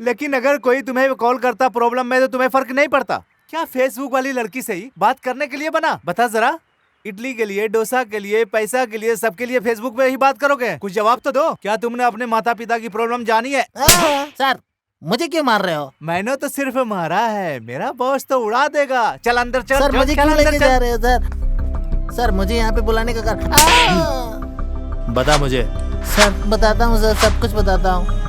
लेकिन अगर कोई तुम्हें कॉल करता प्रॉब्लम में तो तुम्हें फर्क नहीं पड़ता। क्या फेसबुक वाली लड़की से ही बात करने के लिए बना? बता जरा। इडली के लिए, डोसा के लिए, पैसा के लिए, सबके लिए फेसबुक पे ही बात करोगे? कुछ जवाब तो दो। क्या तुमने अपने माता पिता की प्रॉब्लम जानी है? सर, मुझे क्यों मार रहे हो? मैंने तो सिर्फ मारा है, मेरा बॉस तो उड़ा देगा। चल अंदर चल। सर, मुझे क्यों लेके जा रहे हो सर? सर, मुझे यहाँ पे बुलाने का कारण बता मुझे। सर, बताता हूँ सर, सब कुछ बताता हूँ।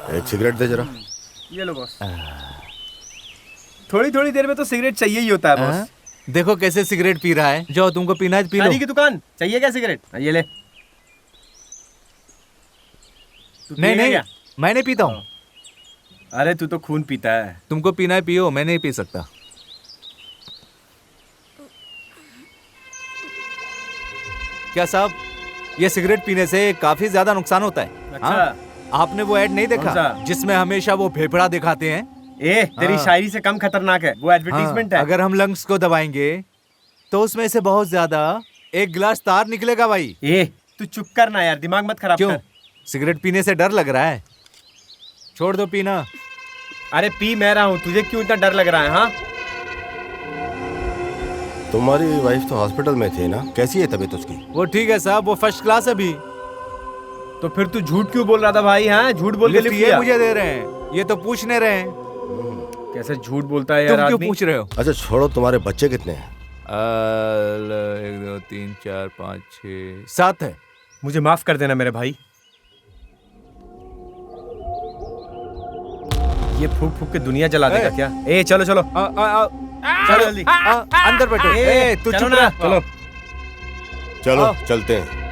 एक सिगरेट दे जरा। ये लो बॉस। थोड़ी थोड़ी देर में तो सिगरेट चाहिए ही होता है बॉस। देखो कैसे सिगरेट पी रहा है। जो तुमको पीना है पी लो। खाने की दुकान चाहिए क्या सिगरेट? ये ले। नहीं नहीं, मैं नहीं पीता हूँ। अरे तू तो खून पीता है। तुमको पीना है पियो, मैं नहीं पी सकता। क्या साहब, ये सिगरेट पीने से काफी ज्यादा नुकसान होता है। अच्छा। हाँ? आपने वो ऐड नहीं देखा जिसमें हमेशा वो फेफड़ा दिखाते हैं? तेरी शायरी से कम खतरनाक है, वो एडवर्टीजमेंट है। अगर हम लंग्स को दबाएंगे तो उसमें से बहुत ज्यादा एक गिलास तार निकलेगा भाई। तू चुप करना यार, दिमाग मत खराब कर। सिगरेट पीने से डर लग रहा है? छोड़ दो पीना। अरे पी मैं रहा हूँ, तुझे क्यों इतना डर लग रहा है? हाँ, तुम्हारी वाइफ तो हॉस्पिटल में थी ना, कैसी है तबीयत उसकी? वो ठीक है साहब, वो फर्स्ट क्लास है अभी। तो फिर तू झूठ क्यों बोल रहा था भाई? हाँ, झूठ बोल के लिफ्ट ये मुझे दे रहे हैं, ये तो पूछने रहे हैं। कैसे झूठ बोलता है यार तुम क्यों आदमी? पूछ रहे हो? अच्छा छोड़ो, तुम्हारे बच्चे कितने हैं? 1 2 3 4 5 6 7 है। मुझे माफ कर देना मेरे भाई। ये फूक फूक के दुनिया जला देगा क्या? चलो चलो चलो जल्दी अंदर बैठो। तू चुप रह। चलो चलो चलते हैं।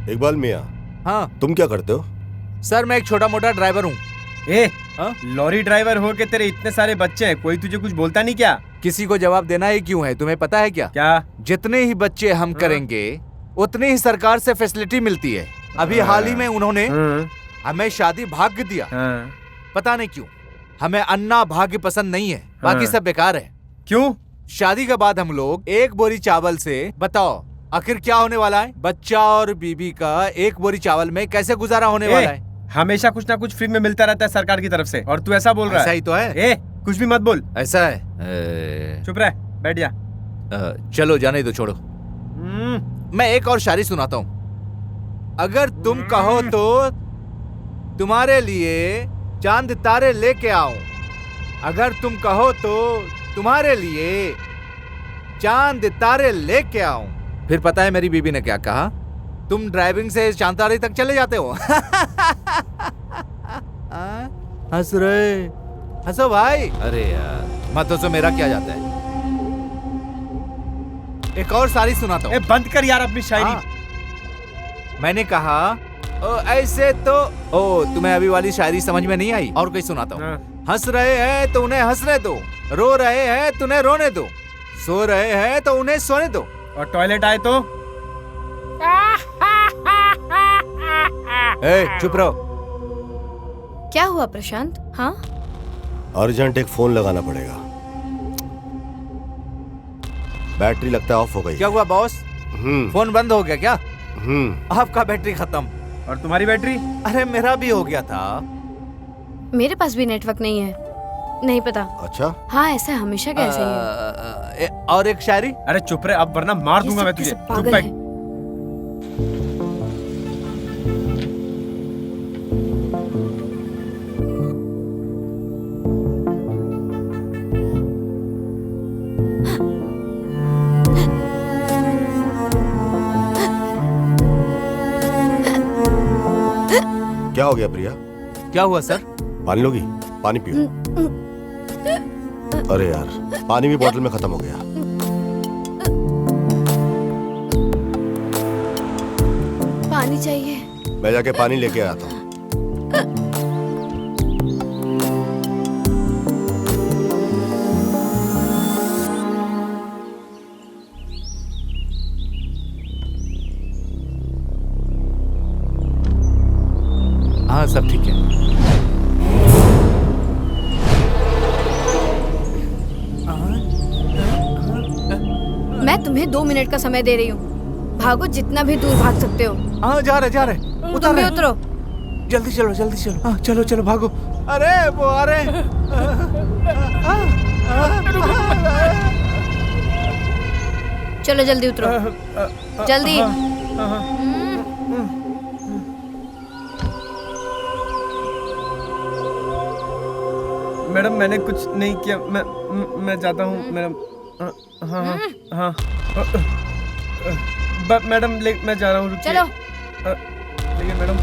इकबाल मियाँ, हाँ तुम क्या करते हो? सर मैं एक छोटा मोटा ड्राइवर हूँ। लॉरी ड्राइवर हो के तेरे इतने सारे बच्चे हैं, कोई तुझे कुछ बोलता नहीं क्या? किसी को जवाब देना ही क्यों है, तुम्हें पता है क्या? क्या? जितने ही बच्चे हम करेंगे उतनी ही सरकार से फैसिलिटी मिलती है। अभी हाल ही में उन्होंने हमें शादी भाग्य दिया। पता नहीं क्यों, हमें अन्ना भाग्य पसंद नहीं है, बाकी सब बेकार है। क्यों? शादी के बाद हम लोग एक बोरी चावल से, बताओ आखिर क्या होने वाला है? बच्चा और बीबी का एक बोरी चावल में कैसे गुजारा होने वाला है? हमेशा कुछ ना कुछ फ्री में मिलता रहता है सरकार की तरफ से, और तू ऐसा बोल रहा है? ऐसा ही तो है। कुछ भी मत बोल। ऐसा है। चुप रह, बैठ जा। चलो जाने दो, छोड़ो। मैं एक और शायरी सुनाता हूँ। अगर तुम कहो तो तुम्हारे लिए चांद तारे लेके आऊं। अगर तुम कहो तो तुम्हारे लिए चांद तारे लेके आऊं। फिर पता है मेरी बीबी ने क्या कहा? तुम ड्राइविंग से चांद तारे तक चले जाते हो। हंस रहे, हंसो भाई। अरे यार मतों से मेरा क्या जाता है। एक और शायरी सुनाता हूँ। बंद कर यार अपनी शायरी। मैंने कहा ऐसे तो तुम्हें अभी वाली शायरी समझ में नहीं आई, और कोई सुनाता हूँ। हंस रहे हैं तो उन्हें हंसने दो, रो रहे हैं तो उन्हें रोने दो, सो रहे हैं तो उन्हें सोने दो, और टॉयलेट आए तो चुप रहो। क्या हुआ प्रशांत? हाँ, अर्जेंट एक फोन लगाना पड़ेगा, बैटरी लगता है ऑफ हो गई। क्या हुआ बॉस? फोन बंद हो गया क्या? आपका बैटरी खत्म। और तुम्हारी बैटरी? अरे मेरा भी हो गया था। मेरे पास भी नेटवर्क नहीं है, नहीं पता। अच्छा हाँ, ऐसा हमेशा कैसे है। और एक शायरी। अरे चुप रहे, अब वरना मार दूंगा मैं तुझे। पागल है। क्या हो गया प्रिया? क्या हुआ सर? पानी लोगी? पानी पियो। अरे यार, पानी भी बोतल में खत्म हो गया। पानी चाहिए। मैं जाके पानी लेके आता हूँ। हाँ सब ठीक है। मैं तुम्हें 2 मिनट का समय दे रही हूँ, भागो जितना भी दूर भाग सकते हो। हाँ जा रहे तुम भी उतरो। जल्दी चलो जल्दी चलो। हाँ चलो चलो भागो। अरे वो आ रहे। चलो जल्दी उतरो, जल्दी। मैडम मैंने कुछ नहीं किया, मैं जाता हूँ मैडम। हाँ हाँ हाँ मैडम, मैं जा रहा हूँ, रुकिए। चलो। लेकिन मैडम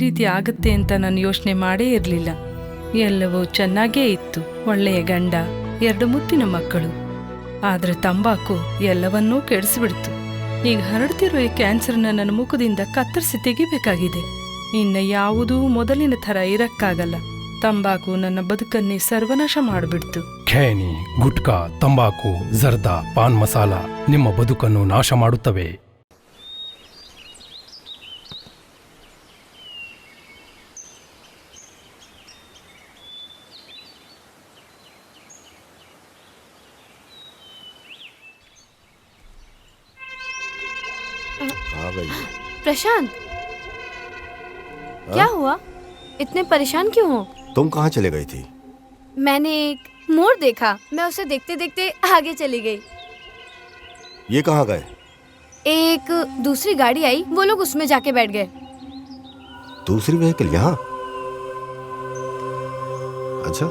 ರೀತಿ ಆಗುತ್ತೆ ಅಂತ ನಾನು ಯೋಚನೆ ಮಾಡೇ ಇರಲಿಲ್ಲ. ಎಲ್ಲವೂ ಚೆನ್ನಾಗೇ ಇತ್ತು. ಒಳ್ಳೆಯ ಗಂಡ, 2 ಮುತ್ತಿನ ಮಕ್ಕಳು. ಆದ್ರೆ ತಂಬಾಕು ಎಲ್ಲವನ್ನೂ ಕೆಡಿಸ್ಬಿಡ್ತು. ಈಗ ಹರಡ್ತಿರೋ ಈ ಕ್ಯಾನ್ಸರ್ನ ನನ್ನ ಮುಖದಿಂದ ಕತ್ತರಿಸಿ ತೆಗಿಬೇಕಾಗಿದೆ. ಇನ್ನು ಯಾವುದೂ ಮೊದಲಿನ ಥರ ಇರಕ್ಕಾಗಲ್ಲ. ತಂಬಾಕು ನನ್ನ ಬದುಕನ್ನೇ ಸರ್ವನಾಶ ಮಾಡಿಬಿಡ್ತು. ಖೇನಿ, ಗುಟ್ಕಾ, ತಂಬಾಕು, ಜರ್ದಾ, ಪಾನ್ ಮಸಾಲ ನಿಮ್ಮ ಬದುಕನ್ನು ನಾಶ ಮಾಡುತ್ತವೆ. प्रशांत, क्या हुआ? इतने परेशान क्यों हो? तुम कहाँ चले गई थी? मैंने एक मोड़ देखा, मैं उसे देखते देखते आगे चली गई। ये कहाँ गए? एक दूसरी गाड़ी आई, वो लोग उसमें जाके बैठ गए। दूसरी व्हीकल यहाँ? अच्छा,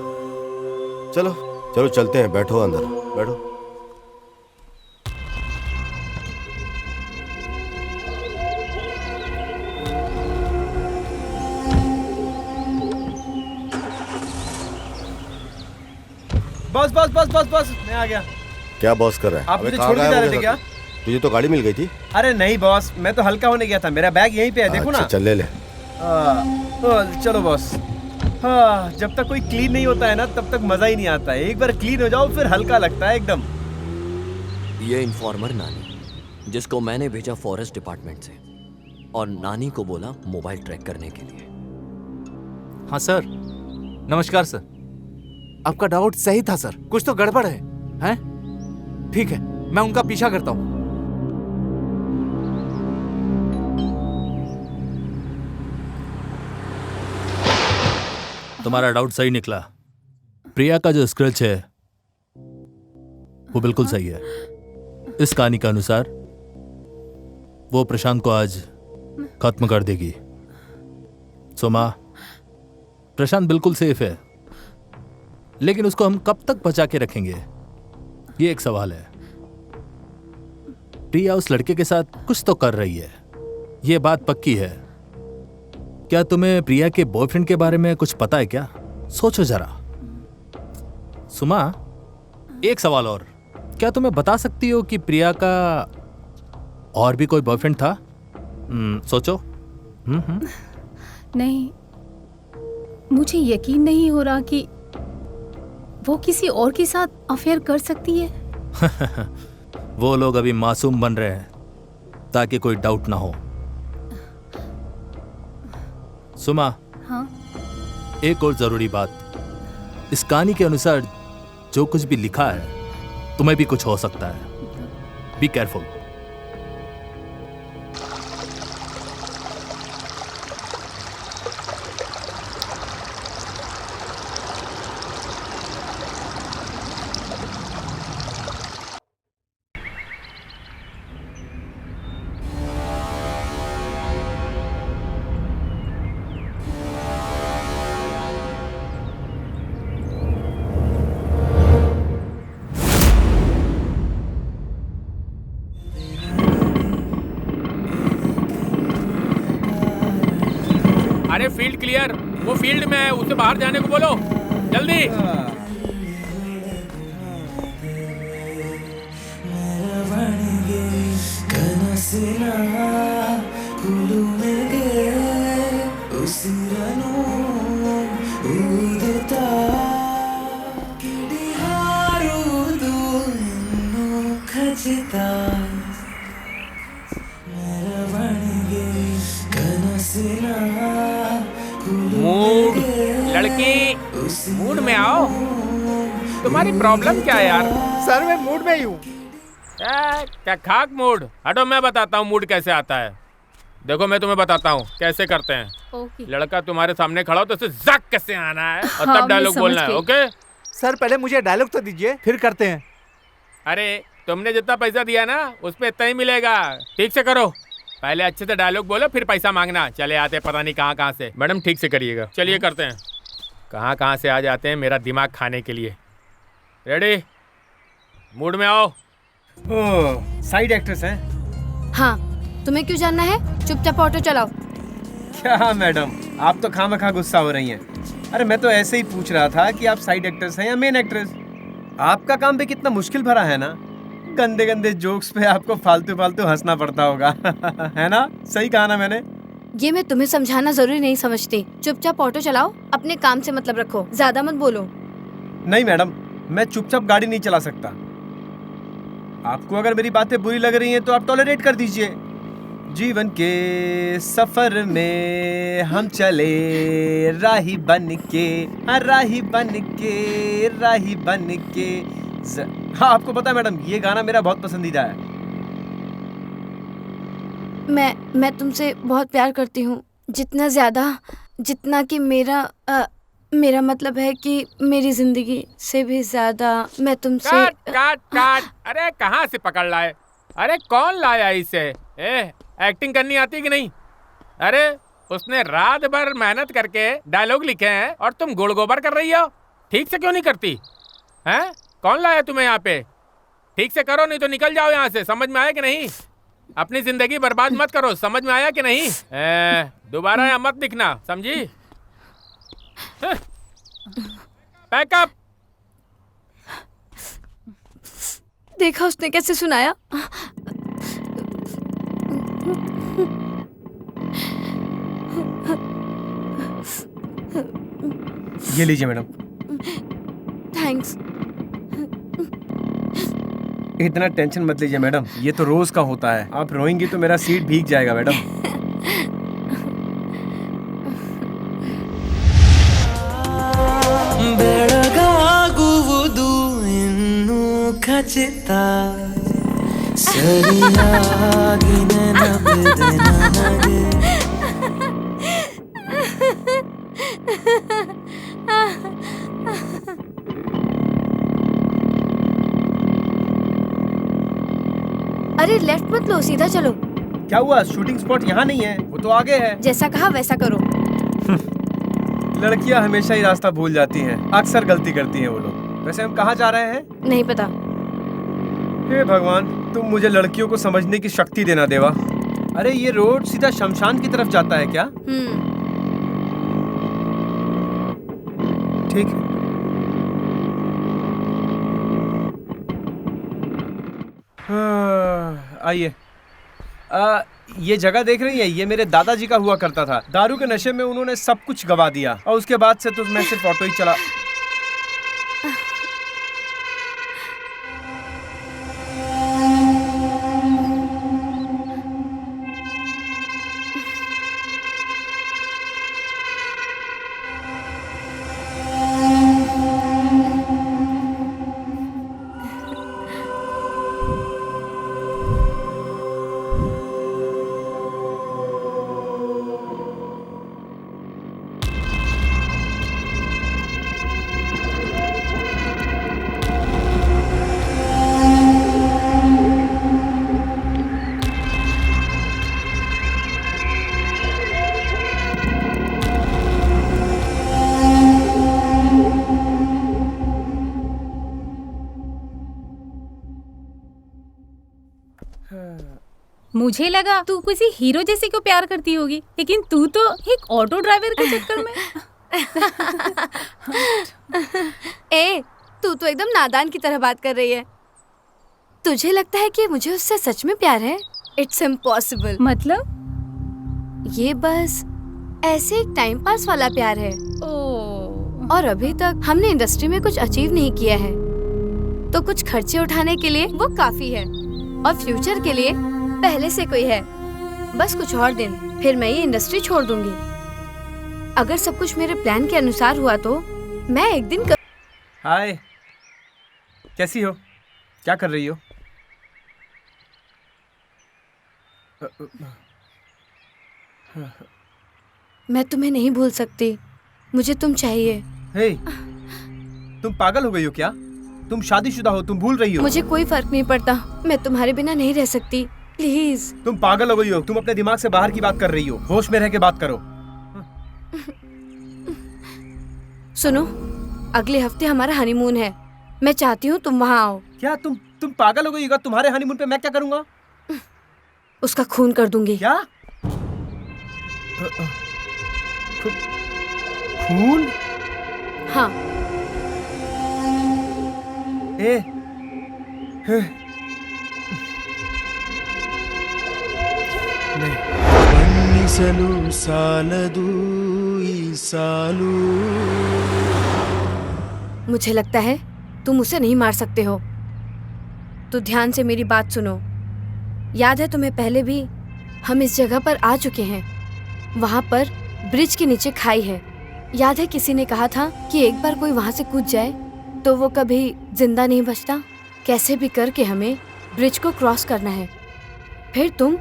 चलो चलो चलते हैं, बैठो अंदर बैठो। बस बस बस बस बस, मैं आ गया। क्या बॉस कर रहा है? आप मुझे छोड़ के जा रहे थे क्या? तुझे तो गाड़ी मिल गई थी। अरे नहीं बॉस, मैं तो हल्का होने गया था, मेरा बैग यहीं पे है, देखो ना। चल ले ले। चलो बॉस। हाँ, जब तक कोई क्लीन नहीं होता है ना तब तक मजा ही नहीं आता है। एक बार क्लीन हो जाओ फिर हल्का लगता है एकदम। ये इन्फॉर्मर नानी, जिसको मैंने भेजा फॉरेस्ट डिपार्टमेंट से, और नानी को बोला मोबाइल ट्रैक करने के लिए। हाँ सर, नमस्कार सर। आपका डाउट सही था सर, कुछ तो गड़बड़ है, हैं? ठीक है, मैं उनका पीछा करता हूँ। तुम्हारा डाउट सही निकला। प्रिया का जो स्क्रैच है वो बिल्कुल सही है। इस कहानी के अनुसार वो प्रशांत को आज खत्म कर देगी। सोमा, प्रशांत बिल्कुल सेफ है, लेकिन उसको हम कब तक बचा के रखेंगे, ये एक सवाल है। प्रिया उस लड़के के साथ कुछ तो कर रही है, ये बात पक्की है। क्या तुम्हें प्रिया के बॉयफ्रेंड के बारे में कुछ पता है क्या? सोचो जरा। सुमा, एक सवाल और, क्या तुम्हें बता सकती हो कि प्रिया का और भी कोई बॉयफ्रेंड था? सोचो। नहीं, मुझे यकीन नहीं हो रहा कि वो किसी और के साथ अफेयर कर सकती है। वो लोग अभी मासूम बन रहे हैं ताकि कोई डाउट ना हो। सुमा, हाँ? एक और जरूरी बात, इस कहानी के अनुसार जो कुछ भी लिखा है तुम्हें भी कुछ हो सकता है। Be careful. अरे फील्ड क्लियर, वो फील्ड में है, उसे बाहर जाने को बोलो जल्दी। मूड, लड़की मूड में आओ। तुम्हारी प्रॉब्लम क्या है यार? सर मैं मूड में ही हूँ। क्या खाक मूड? हटो, मैं बताता हूँ मूड कैसे आता है। देखो मैं तुम्हें बताता हूँ कैसे करते हैं। ओके। लड़का तुम्हारे सामने खड़ा हो तो उसे जक कैसे आना है और हाँ, तब डायलॉग मैं बोलना है। समझ ओके सर पहले मुझे डायलॉग तो दीजिए, फिर करते हैं। अरे तुमने जितना पैसा दिया ना उस पे इतना ही मिलेगा। ठीक से करो, पहले अच्छे से डायलॉग बोलो फिर पैसा मांगना। चले आते पता नहीं कहाँ कहाँ से। मैडम ठीक से करिएगा। चलिए करते हैं। कहाँ कहाँ से आ जाते हैं मेरा दिमाग खाने के लिए। रेडी, मूड में आओ। साइड एक्ट्रेस हैं। हाँ, तुम्हें क्यों जानना है? चुपचाप ऑटो चलाओ। क्या मैडम, आप तो खामखा गुस्सा हो रही हैं। अरे मैं तो ऐसे ही पूछ रहा था कि आप साइड एक्ट्रेस हैं या मेन एक्ट्रेस। आपका काम भी कितना मुश्किल भरा है ना, गंदे गंदे जोक्स पे आपको फालतू फालतू हंसना पड़ता होगा। है ना, सही कहा ना मैंने? ये मैं तुम्हें समझाना जरूरी नहीं समझती। चुपचाप ऑटो चलाओ, अपने काम से मतलब रखो, ज्यादा मत बोलो। नहीं मैडम, मैं चुपचाप गाड़ी नहीं चला सकता। आपको अगर मेरी बातें बुरी लग रही हैं तो आप टॉलरेट कर दीजिए। जीवन के सफर में हम चले राही बन के, राही बन के, राही बन के। हाँ, आपको पता है मैडम, ये गाना मेरा बहुत पसंदीदा है। मैं तुमसे बहुत प्यार करती हूँ, जितना ज्यादा जितना कि मेरा मतलब है कि मेरी जिंदगी से भी ज्यादा मैं तुमसे। काट काट काट। अरे कहाँ से पकड़ लाए? अरे कौन लाया इसे? एक्टिंग करनी आती कि नहीं? अरे उसने रात भर मेहनत करके डायलॉग लिखे हैं और तुम गुड़ गोबर कर रही हो। ठीक से क्यों नहीं करती हैं? कौन लाया तुम्हें यहाँ पे? ठीक से करो, नहीं तो निकल जाओ यहाँ से। समझ में आया कि नहीं? अपनी जिंदगी बर्बाद मत करो। समझ में आया कि नहीं? दोबारा यहाँ मत दिखना, समझी? पैकअप। देखा उसने कैसे सुनाया। ये लीजिए मैडम। थैंक्स। इतना टेंशन मत लीजिए मैडम, ये तो रोज का होता है। आप रोएंगी तो मेरा सीट भीग जाएगा मैडम। ಬೆಳಗಾಗುವುದು ಇನ್ನೂ ಖಚಿತ, ಸರಿಯಾಗಿ ನೆನಪಿದೆ ನನಗೆ. अरे लेफ्ट मत लो, सीधा चलो। क्या हुआ? शूटिंग स्पॉट यहाँ नहीं है, वो तो आगे है। जैसा कहा वैसा करो। लड़कियाँ हमेशा ही रास्ता भूल जाती हैं, अक्सर गलती करती हैं वो लोग। वैसे हम कहाँ जा रहे हैं? नहीं पता। हे भगवान, तुम मुझे लड़कियों को समझने की शक्ति देना देवा। अरे ये रोड सीधा शमशान की तरफ जाता है क्या? ठीक है। आइए। ये जगह देख रही है, ये मेरे दादाजी का हुआ करता था। दारू के नशे में उन्होंने सब कुछ गवा दिया और उसके बाद से तो मैं सिर्फ ऑटो ही चला। मुझे लगा तू किसी हीरो जैसे को प्यार करती होगी, लेकिन तू तो एक ऑटो ड्राइवर के चक्कर में। ए, तू तो एकदम नादान की तरह बात कर रही है। तुझे लगता है कि मुझे उससे सच में प्यार है? It's impossible. मतलब? ये बस ऐसे एक टाइम पास वाला प्यार है। और अभी तक हमने इंडस्ट्री में कुछ अचीव नहीं किया है, तो कुछ खर्चे उठाने के लिए वो काफी है, और फ्यूचर के लिए पहले से कोई है। बस कुछ और दिन, फिर मैं ये इंडस्ट्री छोड़ दूंगी। अगर सब कुछ मेरे प्लान के अनुसार हुआ तो मैं एक दिन हाय, कैसी हो? क्या कर रही हो? मैं तुम्हें नहीं भूल सकती, मुझे तुम चाहिए। हे, तुम पागल हो गई हो क्या? तुम शादीशुदा हो, तुम भूल रही हो। मुझे कोई फर्क नहीं पड़ता, मैं तुम्हारे बिना नहीं रह सकती, प्लीज। तुम पागल हो गई हो, तुम अपने दिमाग से बाहर की बात कर रही हो। होश में रह के बात करो। सुनो, अगले हफ्ते हमारा हनीमून है, मैं चाहती हूँ तुम वहाँ आओ। क्या तुम पागल हो गई होगा? तुम्हारे हनीमून पे मैं क्या करूँगा? उसका खून कर दूंगी। क्या? खून? हाँ। ए ಬಣ್ಣಿಸಲು ಸಾಲದು ಈ ಸಾಲು. मुझे लगता है तुम उसे नहीं मार सकते हो, तो ध्यान से मेरी बात सुनो। याद है तुम्हें पहले भी हम इस जगह पर आ चुके हैं। वहाँ पर ब्रिज के नीचे खाई है। याद है किसी ने कहा था कि एक बार कोई वहाँ से कूद जाए तो वो कभी जिंदा नहीं बचता। कैसे भी करके हमें ब्रिज को क्रॉस करना है, फिर तुम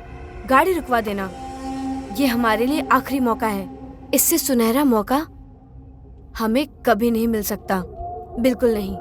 गाड़ी रुकवा देना। ये हमारे लिए आखिरी मौका है। इससे सुनहरा मौका हमें कभी नहीं मिल सकता, बिल्कुल नहीं।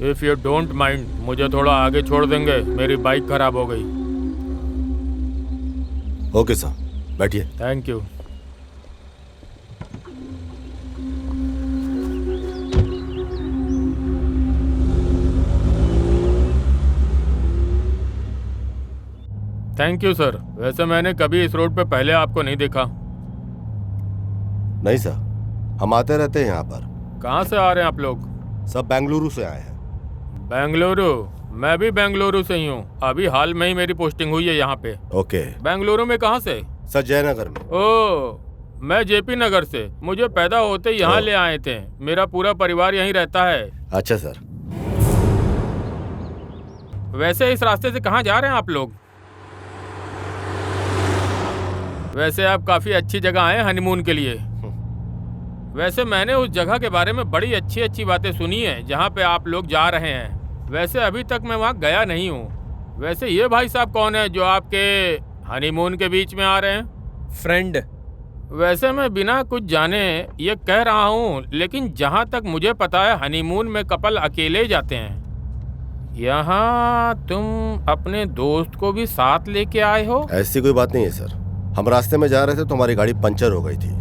इफ यू डोंट माइंड, मुझे थोड़ा आगे छोड़ देंगे, मेरी बाइक खराब हो गई। ओके सर, बैठिए। Thank you. Thank you sir. वैसे मैंने कभी इस रोड पे पहले आपको नहीं देखा। नहीं सर, हम आते रहते हैं यहाँ पर। कहाँ से आ रहे हैं आप लोग? सब बेंगलुरु से आए हैं। बेंगलुरु? मैं भी बेंगलुरु से ही हूँ। अभी हाल में ही मेरी पोस्टिंग हुई है यहाँ पे। ओके। बेंगलुरु में कहाँ से? सर जयनगर में। ओह, मैं जेपी नगर से। मुझे पैदा होते यहाँ ले आए थे। मेरा पूरा परिवार यहीं रहता है। अच्छा सर। वैसे इस रास्ते से कहाँ जा रहे हैं आप लोग? वैसे आप काफी अच्छी जगह आए हनीमून के लिए। वैसे मैंने उस जगह के बारे में बड़ी अच्छी अच्छी बातें सुनी है जहाँ पे आप लोग जा रहे हैं। वैसे अभी तक मैं वहाँ गया नहीं हूँ। वैसे ये भाई साहब कौन है जो आपके हनीमून के बीच में आ रहे हैं? फ्रेंड। वैसे मैं बिना कुछ जाने ये कह रहा हूँ, लेकिन जहाँ तक मुझे पता है हनीमून में कपल अकेले जाते हैं। यहाँ तुम अपने दोस्त को भी साथ लेके आए हो? ऐसी कोई बात नहीं है सर। हम रास्ते में जा रहे थे तो हमारी गाड़ी पंचर हो गई थी।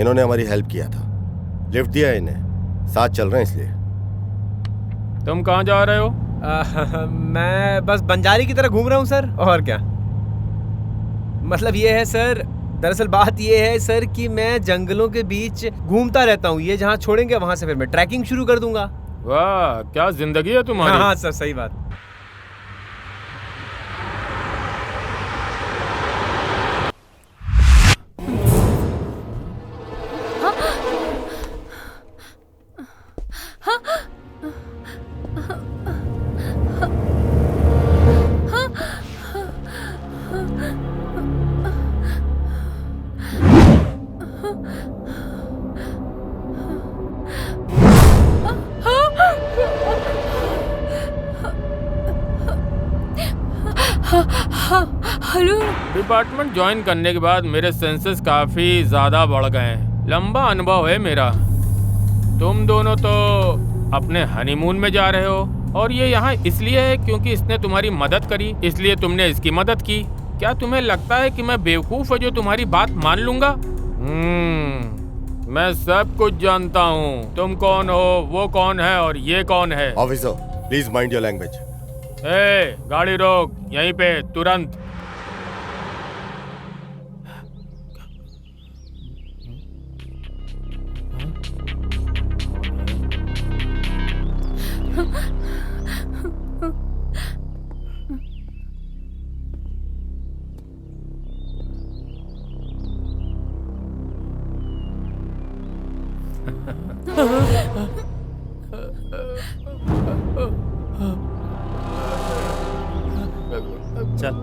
इन्होंने हमारी हेल्प किया था, लिफ्ट दिया इन्हें, साथ चल रहे हैं इसलिए। तुम कहाँ जा रहे हो? मैं बस बंजारी की तरह घूम रहा हूँ सर, और क्या। मतलब ये है सर, दरअसल बात ये है सर कि मैं जंगलों के बीच घूमता रहता हूँ। ये जहाँ छोड़ेंगे वहाँ से फिर मैं ट्रैकिंग शुरू कर दूंगा। वाह, क्या जिंदगी है तुम्हारी। हाँ सर, सही बात। हेलो। डिपार्टमेंट ज्वाइन करने के बाद मेरे सेंसेस काफी ज्यादा बढ़ गए हैं। लंबा अनुभव है मेरा। तुम दोनों तो अपने हनीमून में जा रहे हो और ये यहाँ इसलिए है क्योंकि इसने तुम्हारी मदद करी, इसलिए तुमने इसकी मदद की। क्या तुम्हें लगता है कि मैं बेवकूफ है जो तुम्हारी बात मान लूंगा? मैं सब कुछ जानता हूँ। तुम कौन हो, वो कौन है और ये कौन है। Officer please mind your language. ए, गाड़ी रोक यहीं पे तुरंत। चल।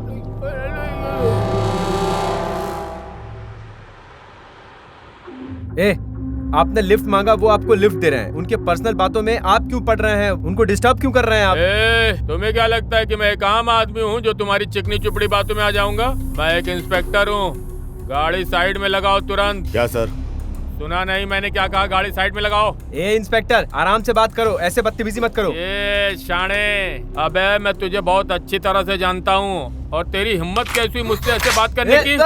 ए, आपने लिफ्ट मांगा, वो आपको लिफ्ट दे रहे हैं। उनके पर्सनल बातों में आप क्यों पड़ रहे हैं? उनको डिस्टर्ब क्यों कर रहे हैं आप? तुम्हें क्या लगता है कि मैं एक आम आदमी हूँ जो तुम्हारी चिकनी चुपड़ी बातों में आ जाऊंगा? मैं एक इंस्पेक्टर हूँ। गाड़ी साइड में लगाओ तुरंत। क्या सर? सुना नहीं मैंने क्या कहा? गाड़ी साइड में लगाओ। ए इंस्पेक्टर, आराम से बात करो, ऐसे बदतमीजी मत करो। ए शाणे, अबे मैं तुझे बहुत अच्छी तरह से जानता हूँ और तेरी हिम्मत कैसी हुई मुझसे ऐसे बात करने की?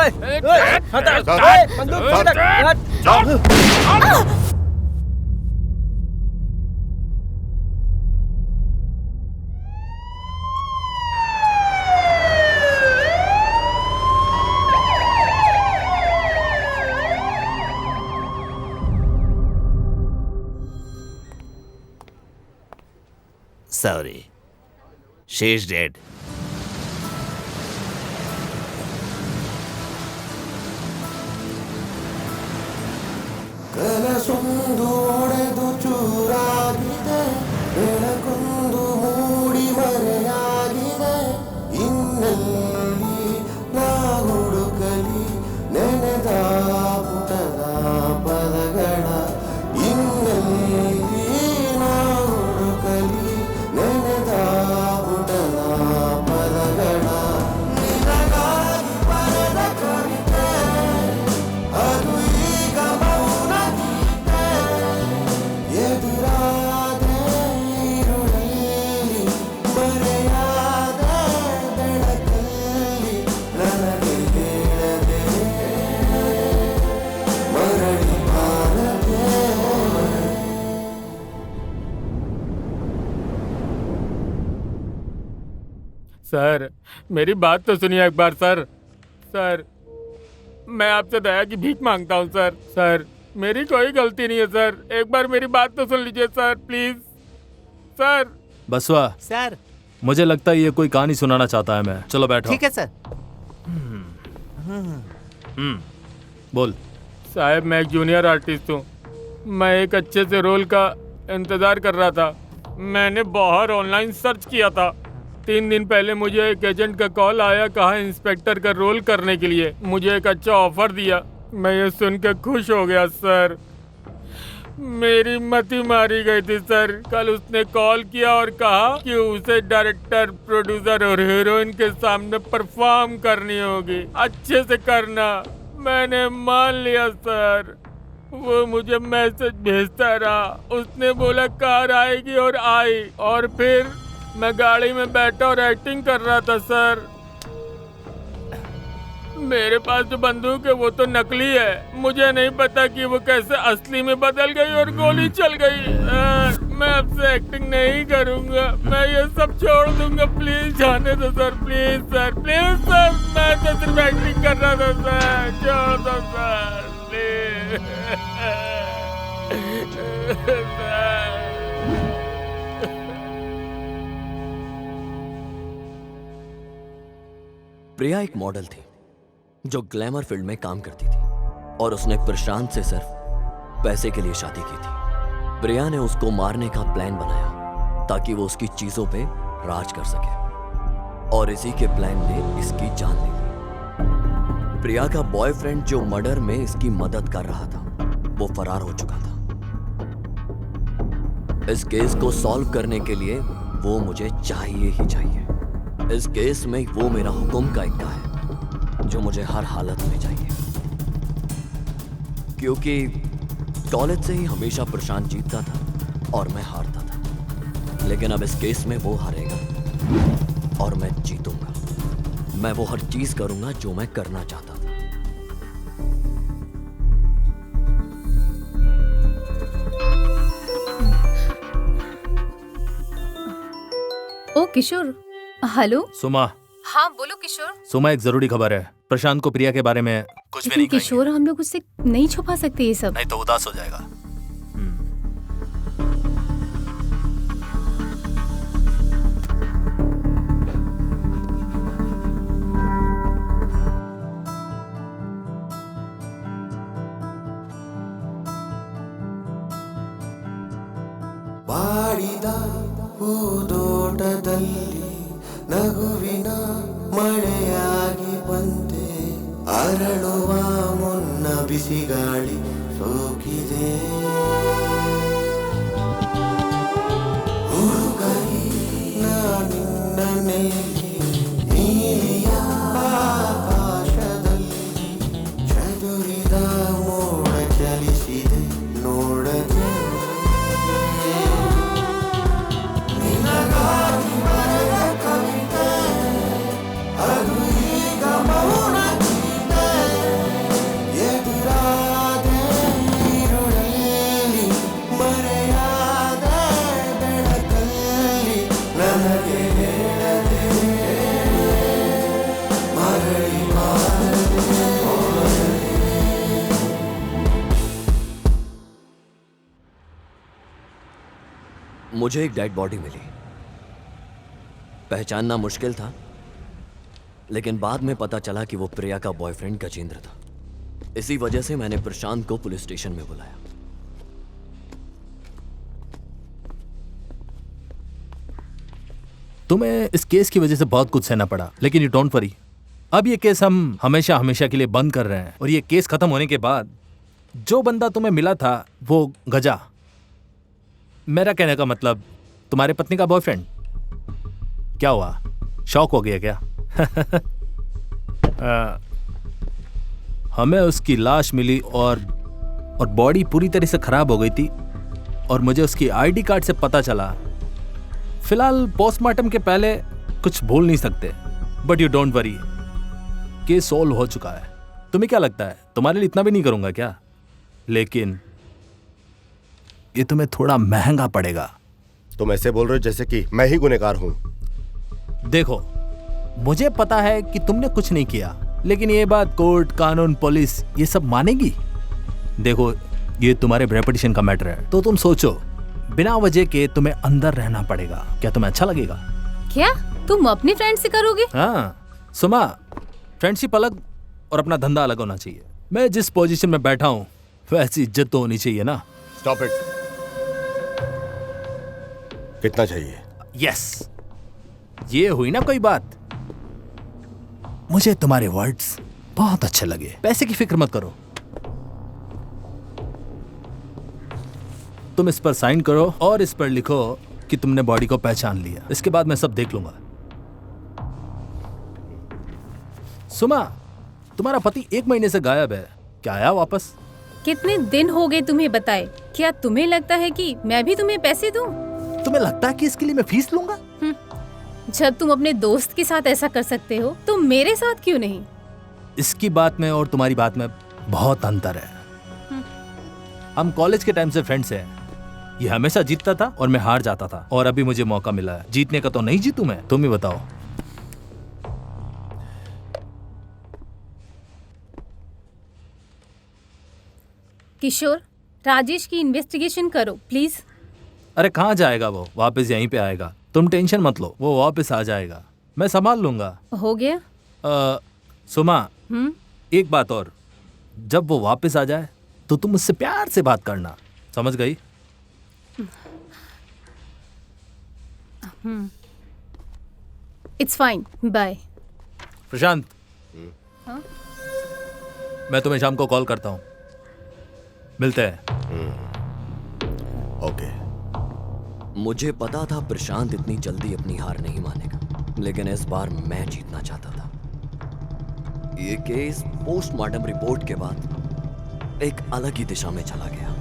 Sorry. She's dead. ಕನಸೊಂದು ಒಡೆದು ಚೂರಾಗಿದೆ, ಬೆಳಕೊಂದು ಮೂಡಿ ಮರೆಯಾಗಿದೆ. ಇನ್ನೆಲ್ಲಿ ನಾ ಹುಡುಕಲಿ ನೆನೆದ ಪುಟದ ಪದಗಳ? ಇನ್ನೆಲ್ಲಿ ನಾ ಹುಡುಕಲಿ ನೆನೆದ ಪುಟದ ಪದಗಳ? ನಿನಗಾಗಿ ಬರೆದ ಕವಿತೆ ಅದು ಈಗ ಮೌನ ಗೀತೆ. ಎದುರಾದೆ ಇರುಳಲ್ಲಿ ಮರೆಯಾದ ಬೆಳಕಲ್ಲಿ ನನಗೆ ಹೇಳದೆ ಮರಳಿ ಬಾರದೆ. सर मेरी बात तो सुनिए एक बार सर। सर मैं आपसे दया की भीख मांगता हूँ सर। सर मेरी कोई गलती नहीं है सर, एक बार मेरी बात तो सुन लीजिए सर प्लीज। सर बसवा, सर मुझे लगता है ये कोई कहानी सुनाना चाहता है। मैं चलो बैठो। ठीक है सर। बोल। साहब मैं एक जूनियर आर्टिस्ट हूँ। मैं एक अच्छे से रोल का इंतज़ार कर रहा था। मैंने बाहर ऑनलाइन सर्च किया था। 3 दिन पहले मुझे एक एजेंट का कॉल आया, कहा इंस्पेक्टर का रोल करने के लिए। मुझे एक अच्छा ऑफर दिया। मैं ये सुन के खुश हो गया सर। मेरी मति मारी गई थी सर। कल उसने कॉल किया और कहा कि उसे डायरेक्टर, प्रोड्यूसर और हीरोइन के सामने परफॉर्म करनी होगी। अच्छे से करना। मैंने मान लिया सर। वो मुझे मैसेज भेजता रहा। उसने बोला कार आएगी और आई, और फिर मैं गाड़ी में बैठा और एक्टिंग कर रहा था सर। मेरे पास जो बंदूक है वो तो नकली है। मुझे नहीं पता कि वो कैसे असली में बदल गई और गोली चल गई। मैं अब से एक्टिंग नहीं करूंगा। मैं ये सब छोड़ दूंगा। प्लीज जाने दो sir, please sir, please sir. मैं तो सिर्फ एक्टिंग कर रहा था सर, छोड़ दो सर प्लीज सर। प्रिया एक मॉडल थी जो ग्लैमर फील्ड में काम करती थी और उसने प्रशांत से सिर्फ पैसे के लिए शादी की थी। प्रिया ने उसको मारने का प्लान बनाया ताकि वो उसकी चीजों पे राज कर सके, और इसी के प्लान ने इसकी जान ले ली। प्रिया का बॉयफ्रेंड जो मर्डर में इसकी मदद कर रहा था वो फरार हो चुका था। इस केस को सॉल्व करने के लिए वो मुझे चाहिए ही चाहिए। इस केस में वो मेरा हुक्म का इक्का है जो मुझे हर हालत में चाहिए, क्योंकि कॉलेज से ही हमेशा प्रशांत जीतता था और मैं हारता था। लेकिन अब इस केस में वो हारेगा और मैं जीतूंगा। मैं वो हर चीज करूंगा जो मैं करना चाहता था। ओ किशोर। हेलो सुमा। हाँ बोलो किशोर। सुमा, एक जरूरी खबर है। प्रशांत को प्रिया के बारे में कुछ भी नहीं कहेंगे। किशोर हम लोग उससे नहीं छुपा सकते ये सब। नहीं तो उदास हो जाएगा। ಬಾಡಿದ ಹೂದೋಟದಲ್ಲಿ ನಗುವಿನ ಮಳೆಯಾಗಿ ಬಂತೆ. ಅರಳುವ ಮುನ್ನ ಬಿಸಿಗಾಳಿ ಹೋಗಿದೆ ಹುಡುಗರಿ ನಾನಿನ್ನೇ ನೀಲಿಯ ಆಕಾಶದಲ್ಲಿ ಚದುರಿದ ಮೋಡ ಚಲಿಸಿದೆ ನೋಡದೆ ನಿನಗಾಗಿ ಬರೆದ ಕವಿತೆ ಅದು ಈಗ ಮೌನ ಗೀತೆ ಎದುರಾದೆ ഇരുಳಲ್ಲಿ ಮರೆಯಾದ ಬೆಳಕಲ್ಲಿ ನನಗೆ ಹೇಳದೆ ಮರಳಿ ಬಾರದೆ मुझे एक डेड बॉडी मिली। पहचानना मुश्किल था, लेकिन बाद में पता चला कि वो प्रिया का बॉयफ्रेंड गजेंद्र था। इसी वजह से मैंने प्रशांत को पुलिस स्टेशन में बुलाया। तुम्हें इस केस की वजह से बहुत कुछ सहना पड़ा, लेकिन यू डोंट वरी। अब ये केस हम हमेशा हमेशा के लिए बंद कर रहे हैं, और ये केस खत्म होने के बाद जो बंदा तुम्हें मिला था वो गजा, मेरा कहने का मतलब तुम्हारे पत्नी का बॉयफ्रेंड। क्या हुआ, शौक हो गया क्या? हमें उसकी लाश मिली और बॉडी पूरी तरह से खराब हो गई थी, और मुझे उसकी आईडी कार्ड से पता चला। फिलहाल पोस्टमार्टम के पहले कुछ बोल नहीं सकते, but you don't worry, case solve हो चुका है। तुम्हें क्या लगता है, तुम्हारे लिए इतना भी नहीं करूंगा क्या? लेकिन ये तुम्हें थोड़ा महंगा पड़ेगा। तुम ऐसे बोल रहे हो जैसे कि मैं ही गुनहगार हूं। देखो, मुझे पता है कि तुमने कुछ नहीं किया, लेकिन ये बात कोर्ट, कानून, पुलिस ये सब मानेगी? देखो, ये तुम्हारे रेपुटेशन का मैटर है, तो तुम सोचो, बिना वजह के तुम्हें अंदर रहना पड़ेगा। क्या तुम्हें अच्छा लगेगा? क्या तुम अपनी फ्रेंड से करोगे? हाँ सुमा, फ्रेंडशिप अलग और अपना धंधा अलग होना चाहिए। मैं जिस पोजीशन में बैठा हूँ वैसी इज्जत तो होनी चाहिए ना। Stop it. कितना चाहिए? यस, ये हुई ना कोई बात। मुझे तुम्हारे वर्ड्स बहुत अच्छे लगे। पैसे की फिक्र मत करो, तुम इस पर साइन करो और इस पर लिखो कि तुमने बॉडी को पहचान लिया। इसके बाद मैं सब देख लूंगा। सुमा, तुम्हारा पति 1 महीने से गायब है, क्या आया वापस? कितने दिन हो गए तुम्हें बताए? क्या तुम्हें लगता है कि मैं भी तुम्हें पैसे दूं? तुम्हें लगता है कि इसके लिए मैं फीस लूंगा? जब तुम अपने दोस्त के साथ ऐसा कर सकते हो तो मेरे साथ क्यों नहीं? इसकी बात में और तुम्हारी बात में बहुत अंतर है। हम कॉलेज के टाइम से फ्रेंड्स हैं। ये हमेशा जीतता था और मैं हार जाता था, और अभी मुझे मौका मिला है जीतने का, तो नहीं जीतू मैं? तुम ही बताओ। किशोर, राजेश की इन्वेस्टिगेशन करो प्लीज। अरे कहाँ जाएगा वो, वापस यहीं पे आएगा। तुम टेंशन मत लो, वो वापस आ जाएगा, मैं संभाल लूंगा। हो गया? सुमा, एक बात और, जब वो वापस आ जाए तो तुम मुझसे प्यार से बात करना, समझ गई? It's fine, bye. प्रशांत, हाँ? मैं तुम्हें शाम को कॉल करता हूँ, मिलते हैं। ओके। मुझे पता था प्रशांत इतनी जल्दी अपनी हार नहीं मानेगा, लेकिन इस बार मैं जीतना चाहता था। ये केस पोस्टमार्टम रिपोर्ट के बाद एक अलग ही दिशा में चला गया।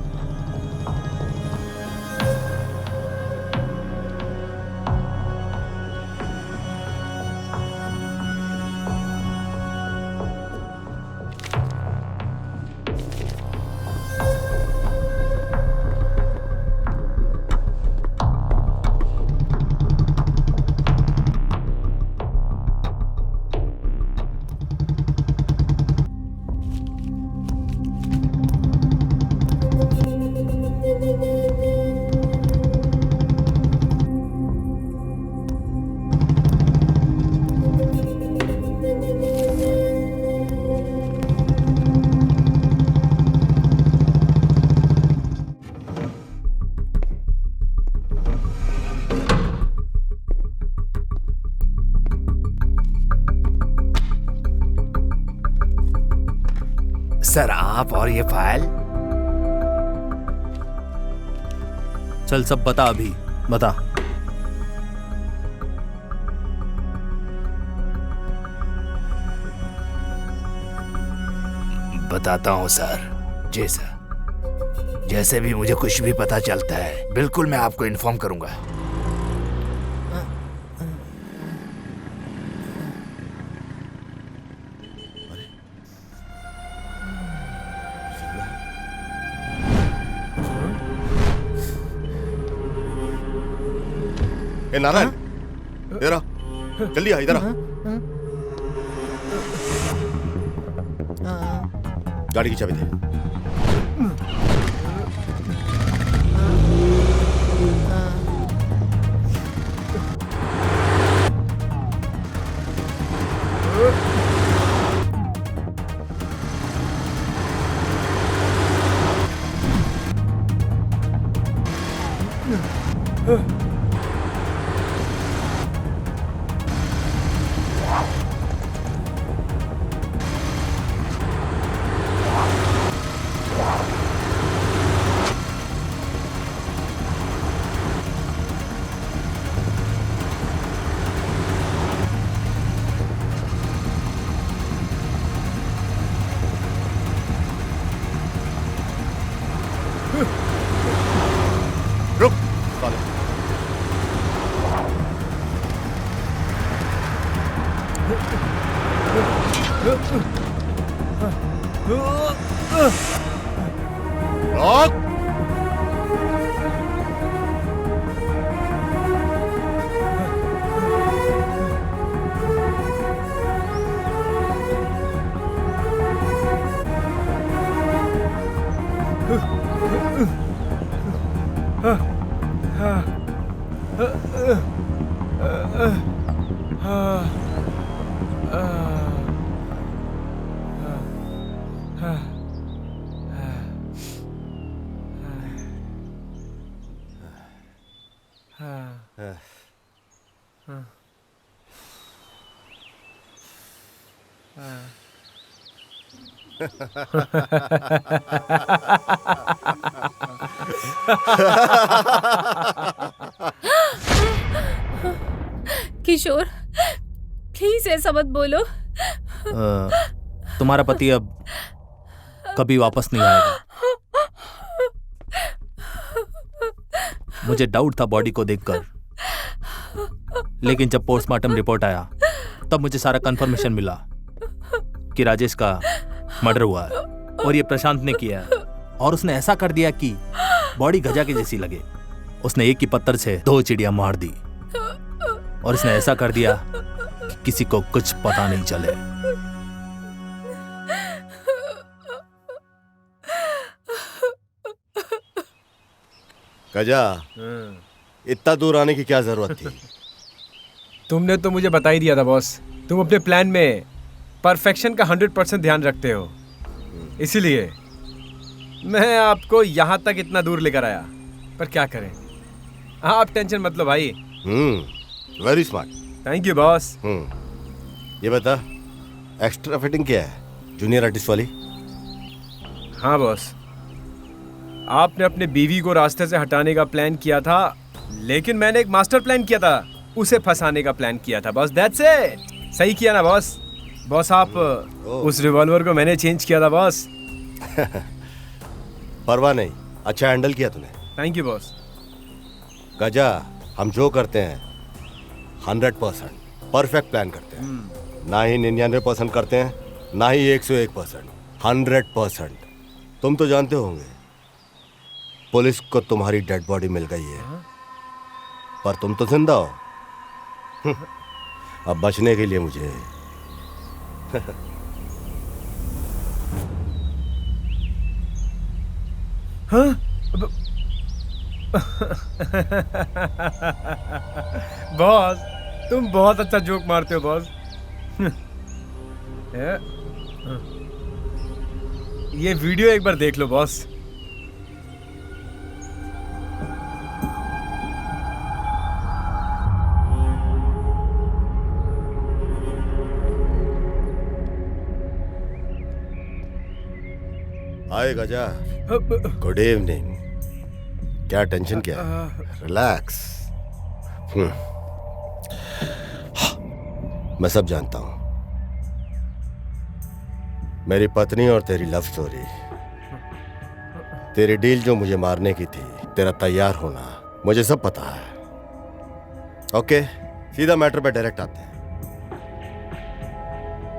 सर, आप और ये फाइल चल सब बता, अभी बता। बताता हूँ सर। जी सर, जैसे भी मुझे कुछ भी पता चलता है बिल्कुल मैं आपको इन्फॉर्म करूंगा। ए नारायण, इधर आ, जल्दी आ, इधर आ। गाड़ी की चाबी दे। रुक साले। रोक। किशोर, प्लीज ऐसा मत बोलो। तुम्हारा पति अब कभी वापस नहीं आएगा। मुझे डाउट था बॉडी को देखकर, लेकिन जब पोस्टमार्टम रिपोर्ट आया तब मुझे सारा कंफर्मेशन मिला कि राजेश का मर्डर हुआ है और ये प्रशांत ने किया है। और उसने ऐसा कर दिया कि बॉडी गजा के जैसी लगे। उसने एक ही पत्थर से 2 चिड़िया मार दी और इसने ऐसा कर दिया कि किसी को कुछ पता नहीं चले। गजा, इतना दूर आने की क्या जरूरत थी? तुमने तो मुझे बता ही दिया था बॉस। तुम अपने प्लान में परफेक्शन का 100% ध्यान रखते हो, इसीलिए मैं आपको यहाँ तक इतना दूर लेकर आया। पर क्या करें, आप टेंशन मत लो भाई। Very smart. Thank you boss. ये बता, एक्स्ट्रा फिटिंग क्या है? जूनियर आर्टिस्ट वाली? हाँ बॉस, आपने अपने बीवी को रास्ते से हटाने का प्लान किया था, लेकिन मैंने एक मास्टर प्लान किया था, उसे फंसाने का प्लान किया था बॉस। That's it. सही किया ना बॉस? बॉस आप उस रिवॉल्वर को मैंने चेंज किया था बॉस। परवाह नहीं, अच्छा हैंडल किया तूने। Thank you boss. गजा, हम जो करते हैं 100% परफेक्ट प्लान करते हैं। ना ही 99% करते हैं, ना ही 101%। 100%। तुम तो जानते होंगे पुलिस को तुम्हारी डेड बॉडी मिल गई है, पर तुम तो जिंदा हो। अब बचने के लिए मुझे हाँ? बॉस, तुम बहुत अच्छा जोक मारते हो बॉस। ये वीडियो एक बार देख लो बॉस। हाय गजा, गुड इवनिंग। क्या टेंशन क्या है? रिलैक्स। मैं सब जानता हूं। मेरी पत्नी और तेरी लव स्टोरी, तेरी डील जो मुझे मारने की थी, तेरा तैयार होना, मुझे सब पता है। ओके, सीधा मैटर पे डायरेक्ट आते हैं।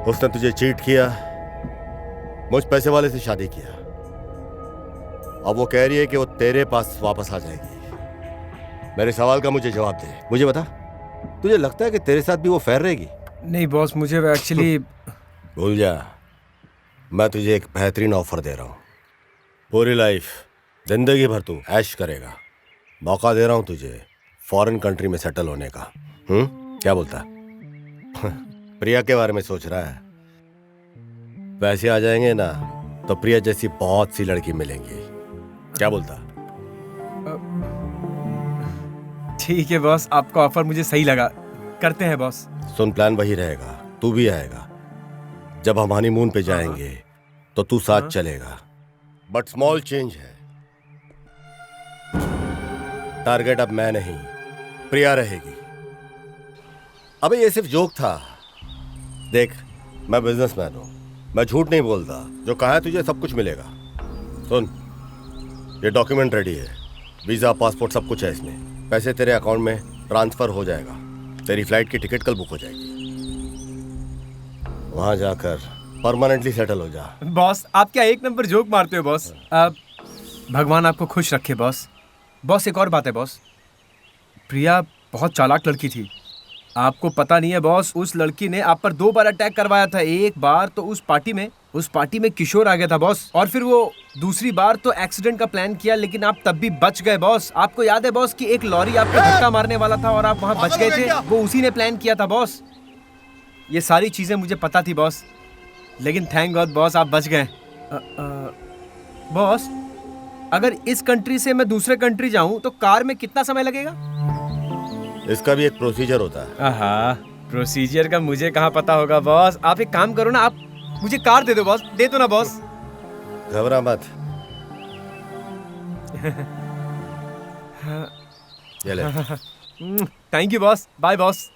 उसने तुझे चीट किया, मुझ पैसे वाले से शादी किया। अब वो कह रही है कि वो तेरे पास वापस आ जाएगी। मेरे सवाल का मुझे जवाब दे। मुझे बता, तुझे लगता है कि तेरे साथ भी वो फेयर रहेगी? नहीं बॉस, मुझे एक्चुअली भूल जा। मैं तुझे एक बेहतरीन ऑफर दे रहा हूं। पूरी लाइफ, जिंदगी भर तू ऐश करेगा। मौका दे रहा हूं तुझे फॉरेन कंट्री में सेटल होने का। क्या बोलता? प्रिया के बारे में सोच रहा है? पैसे आ जाएंगे ना तो प्रिया जैसी बहुत सी लड़की मिलेंगी। क्या बोलता? ठीक है बॉस, आपका ऑफर मुझे सही लगा, करते हैं बॉस। सुन, प्लान वही रहेगा, तू भी आएगा। जब हम हनीमून पे जाएंगे तो तू साथ चलेगा, बट स्मॉल चेंज है। टारगेट अब मैं नहीं, प्रिया रहेगी। अबे ये सिर्फ जोक था। देख, मैं बिजनेसमैन हूं, मैं झूठ नहीं बोलता। जो कहा है तुझे सब कुछ मिलेगा। सुन, ये डॉक्यूमेंट रेडी है, वीजा, पासपोर्ट, सब कुछ है इसमें। पैसे तेरे अकाउंट में ट्रांसफर हो जाएगा। तेरी फ्लाइट की टिकट कल बुक हो जाएगी। वहां जाकर परमानेंटली सेटल हो जा। बॉस, आप क्या एक नंबर जोक मारते हो बॉस। भगवान आपको खुश रखे बॉस। बॉस, एक और बात है बॉस, प्रिया बहुत चालाक लड़की थी। आपको पता नहीं है बॉस, उस लड़की ने आप पर 2 बार अटैक करवाया था। एक बार तो उस पार्टी में किशोर आ गया था बॉस, और फिर वो दूसरी बार तो एक्सीडेंट का प्लान किया, लेकिन आप तब भी बच गए बॉस। आपको याद है बॉस कि एक लॉरी आपको धक्का मारने वाला था और आप वहां बच गए थे? वो उसी ने प्लान किया था बॉस। ये सारी चीजें मुझे पता थी बॉस, लेकिन थैंक गॉड बॉस, आप बच गए। बॉस, अगर इस कंट्री से मैं दूसरे कंट्री जाऊं तो कार में कितना समय लगेगा? इसका भी एक प्रोसीजर होता है। आहा, प्रोसीजर का मुझे कहाँ पता होगा बॉस। आप एक काम करो ना, आप मुझे कार दे दो बॉस। दे दो ना बॉस। घबरा मत। ये ले। Thank you boss. Bye boss.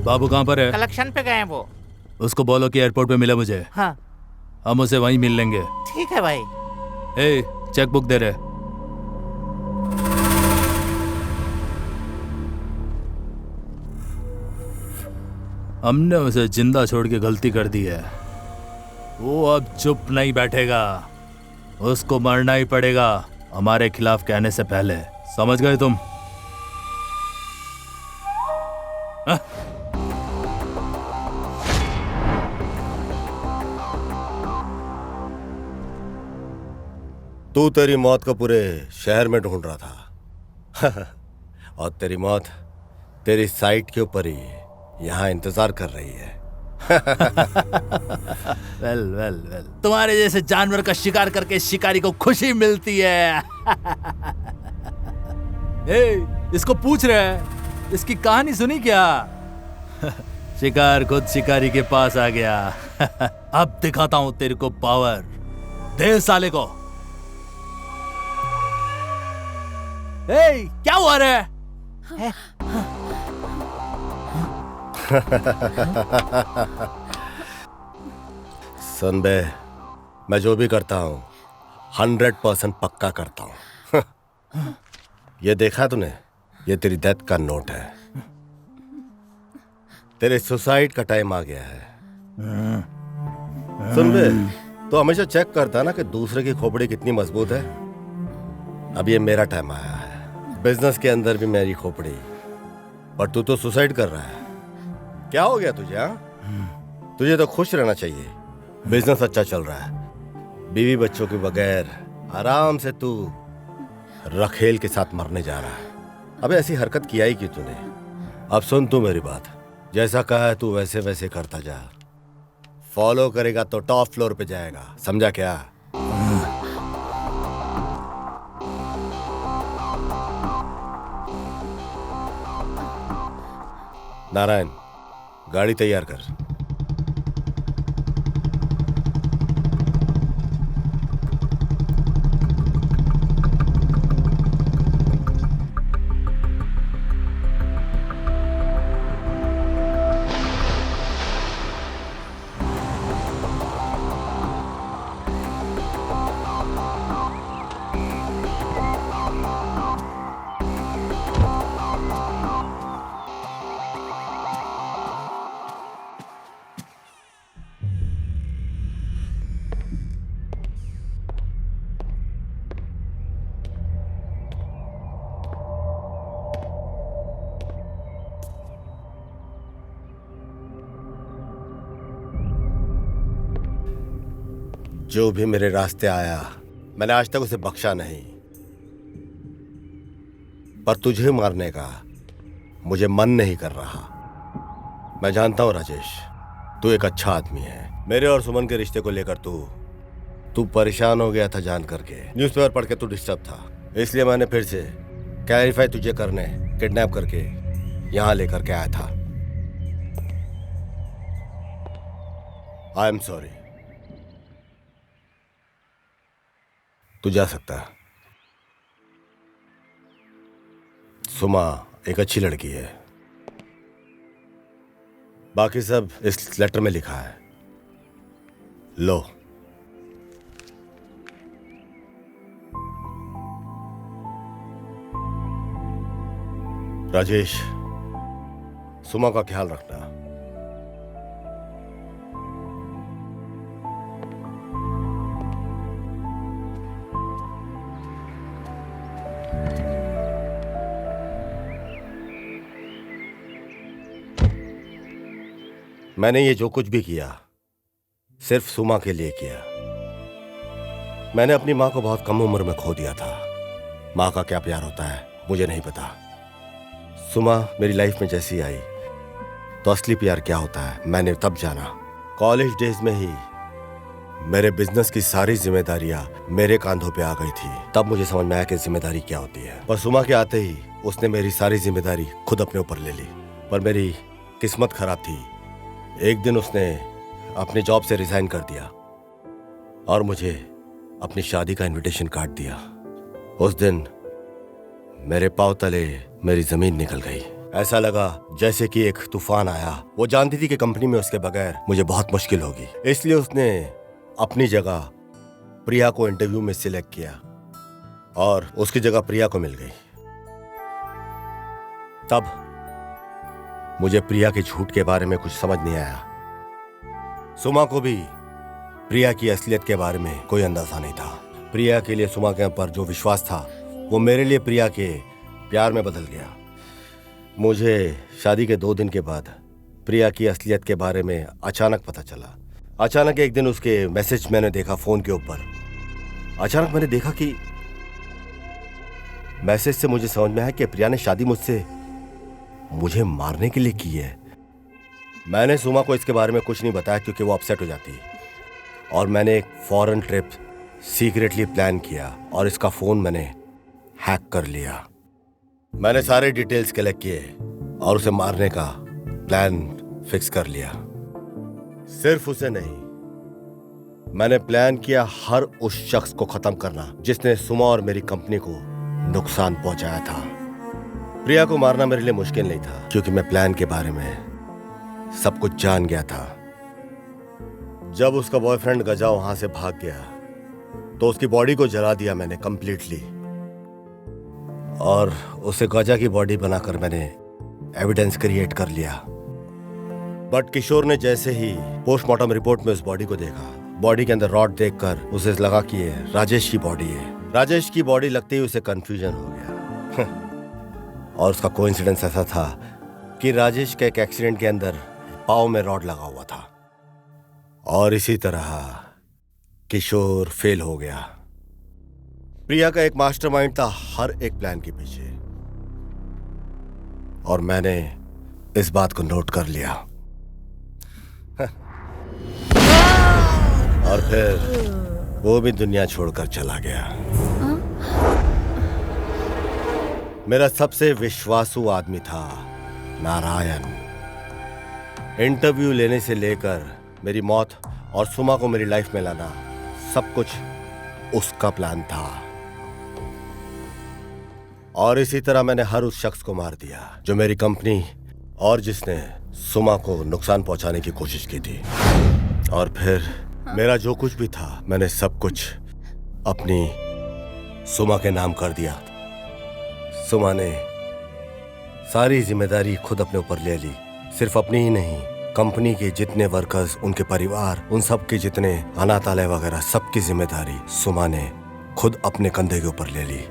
बाबू कहाँ पर है? कलेक्शन पे गए हैं वो। उसको बोलो कि एयरपोर्ट पे मिले मुझे। हाँ हम उसे वहीं मिल लेंगे। ठीक है भाई। ए, चेक बुक दे रहे। हमने उसे जिंदा छोड़ के गलती कर दी है। वो अब चुप नहीं बैठेगा, उसको मरना ही पड़ेगा हमारे खिलाफ कहने से पहले। समझ गए तुम? हाँ? तू तेरी मौत को पूरे शहर में ढूंढ रहा था और तेरी मौत तेरी साइट के ऊपर ही यहाँ इंतजार कर रही है। वेल वेल वेल, तुम्हारे जैसे जानवर का शिकार करके शिकारी को खुशी मिलती है। ए, इसको पूछ रहे हैं, इसकी कहानी सुनी क्या? शिकार खुद शिकारी के पास आ गया। अब दिखाता हूं तेरे को पावर। दे साले को। क्या हुआ रे? सुन बे, मैं जो भी करता हूँ 100% पक्का करता हूँ। ये देखा तूने? ये तेरी डेथ का नोट है। तेरे सुसाइड का टाइम आ गया है। सुन बे, तो हमेशा चेक करता है ना कि दूसरे की खोपड़ी कितनी मजबूत है। अब ये मेरा टाइम आया है। बिजनेस के अंदर भी मेरी खोपड़ी, पर तू तो सुसाइड कर रहा है। क्या हो गया तुझे? हाँ, तुझे तो खुश रहना चाहिए। बिजनेस अच्छा चल रहा है, बीवी बच्चों के बगैर आराम से तू रखेल के साथ मरने जा रहा है। अबे ऐसी हरकत किया ही क्यों तूने? अब सुन तू मेरी बात, जैसा कहा है तू वैसे वैसे करता जा। फॉलो करेगा तो टॉप फ्लोर पे जाएगा, समझा क्या? नारायण, गाड़ी तैयार कर। जो भी मेरे रास्ते आया मैंने आज तक उसे बख्शा नहीं, पर तुझे मारने का मुझे मन नहीं कर रहा। मैं जानता हूं राजेश, तू एक अच्छा आदमी है। मेरे और सुमन के रिश्ते को लेकर तू परेशान हो गया था जान करके। न्यूज़पेपर पढ़ के तू डिस्टर्ब था, इसलिए मैंने फिर से क्लैरिफाई तुझे करने किडनैप करके यहां लेकर के आया था। I am sorry. तू जा सकता है। सुमा एक अच्छी लड़की है, बाकी सब इस लेटर में लिखा है। लो। राजेश, सुमा का ख्याल रखना। मैंने ये जो कुछ भी किया सिर्फ सुमा के लिए किया। मैंने अपनी माँ को बहुत कम उम्र में खो दिया था। माँ का क्या प्यार होता है मुझे नहीं पता। सुमा मेरी लाइफ में जैसी आई तो असली प्यार क्या होता है मैंने तब जाना। कॉलेज डेज में ही मेरे बिजनेस की सारी जिम्मेदारियां मेरे कांधों पे आ गई थी। तब मुझे समझ में आया कि जिम्मेदारी क्या होती है। पर सुमा के आते ही उसने मेरी सारी जिम्मेदारी खुद अपने ऊपर ले ली। पर मेरी किस्मत खराब थी। एक दिन उसने अपनी जॉब से रिजाइन कर दिया और मुझे अपनी शादी का इनविटेशन कार्ड दिया। उस दिन मेरे पांव तले मेरी जमीन निकल गई। ऐसा लगा जैसे कि एक तूफान आया। वो जानती थी कि कंपनी में उसके बगैर मुझे बहुत मुश्किल होगी, इसलिए उसने अपनी जगह प्रिया को इंटरव्यू में सिलेक्ट किया और उसकी जगह प्रिया को मिल गई। तब मुझे प्रिया के झूठ के बारे में कुछ समझ नहीं आया। सुमा को भी प्रिया की असलियत के बारे में कोई अंदाजा नहीं था। प्रिया के लिए सुमा के ऊपर जो विश्वास था वो मेरे लिए प्रिया के प्यार में बदल गया। मुझे शादी के 2 दिन के बाद प्रिया की असलियत के बारे में अचानक पता चला। अचानक एक दिन उसके मैसेज मैंने देखा फोन के ऊपर। अचानक मैंने देखा कि मैसेज से मुझे समझ में आया कि प्रिया ने शादी मुझे मारने के लिए की है। मैंने सुमा को इसके बारे में कुछ नहीं बताया क्योंकि वो अपसेट हो जाती। और मैंने एक फॉरेन ट्रिप सीक्रेटली प्लान किया और इसका फोन मैंने हैक कर लिया। मैंने सारे डिटेल्स कलेक्ट किए और उसे मारने का प्लान फिक्स कर लिया। सिर्फ उसे नहीं, मैंने प्लान किया हर उस शख्स को खत्म करना जिसने सुमा और मेरी कंपनी को नुकसान पहुंचाया था। प्रिया को मारना मेरे लिए मुश्किल नहीं था क्योंकि मैं प्लान के बारे में सब कुछ जान गया था। जब उसका बॉयफ्रेंड गजा वहां से भाग गया तो उसकी बॉडी को जला दिया मैंने कंप्लीटली, और उसे गजा की बॉडी बनाकर मैंने एविडेंस क्रिएट कर लिया। बट किशोर ने जैसे ही पोस्टमार्टम रिपोर्ट में उस बॉडी को देखा, बॉडी के अंदर रॉड देखकर उसे लगा कि ये राजेश की बॉडी है। राजेश की बॉडी लगते ही उसे कंफ्यूजन हो गया और उसका कोइंसिडेंस ऐसा था कि राजेश के एक एक्सीडेंट के अंदर पाँव में रॉड लगा हुआ था, और इसी तरह किशोर फेल हो गया। प्रिया का एक मास्टरमाइंड था हर एक प्लान के पीछे, और मैंने इस बात को नोट कर लिया। और फिर वो भी दुनिया छोड़कर चला गया। मेरा सबसे विश्वासु आदमी था नारायण। इंटरव्यू लेने से लेकर मेरी मौत और सुमा को मेरी लाइफ में लाना, सब कुछ उसका प्लान था। और इसी तरह मैंने हर उस शख्स को मार दिया जो मेरी कंपनी और जिसने सुमा को नुकसान पहुंचाने की कोशिश की थी। और फिर मेरा जो कुछ भी था मैंने सब कुछ अपनी सुमा के नाम कर दिया। सुमा ने सारी जिम्मेदारी खुद अपने ऊपर ले ली, सिर्फ अपनी ही नहीं, कंपनी के जितने वर्कर्स, उनके परिवार, उन सब के जितने अनाथालय वगैरह, सबकी जिम्मेदारी सुमा ने खुद अपने कंधे के ऊपर ले ली।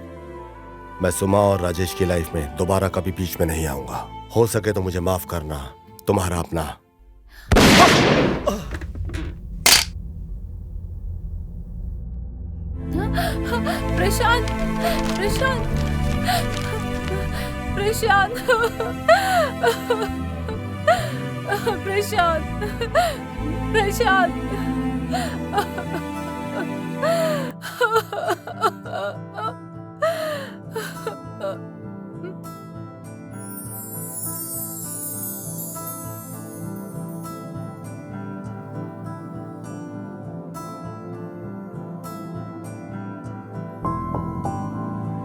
मैं सुमा और राजेश की लाइफ में दोबारा कभी बीच में नहीं आऊंगा। हो सके तो मुझे माफ करना। तुम्हारा अपना। प्रशांत, प्रशांत, प्रशांत, प्रशांत, प्रशांत।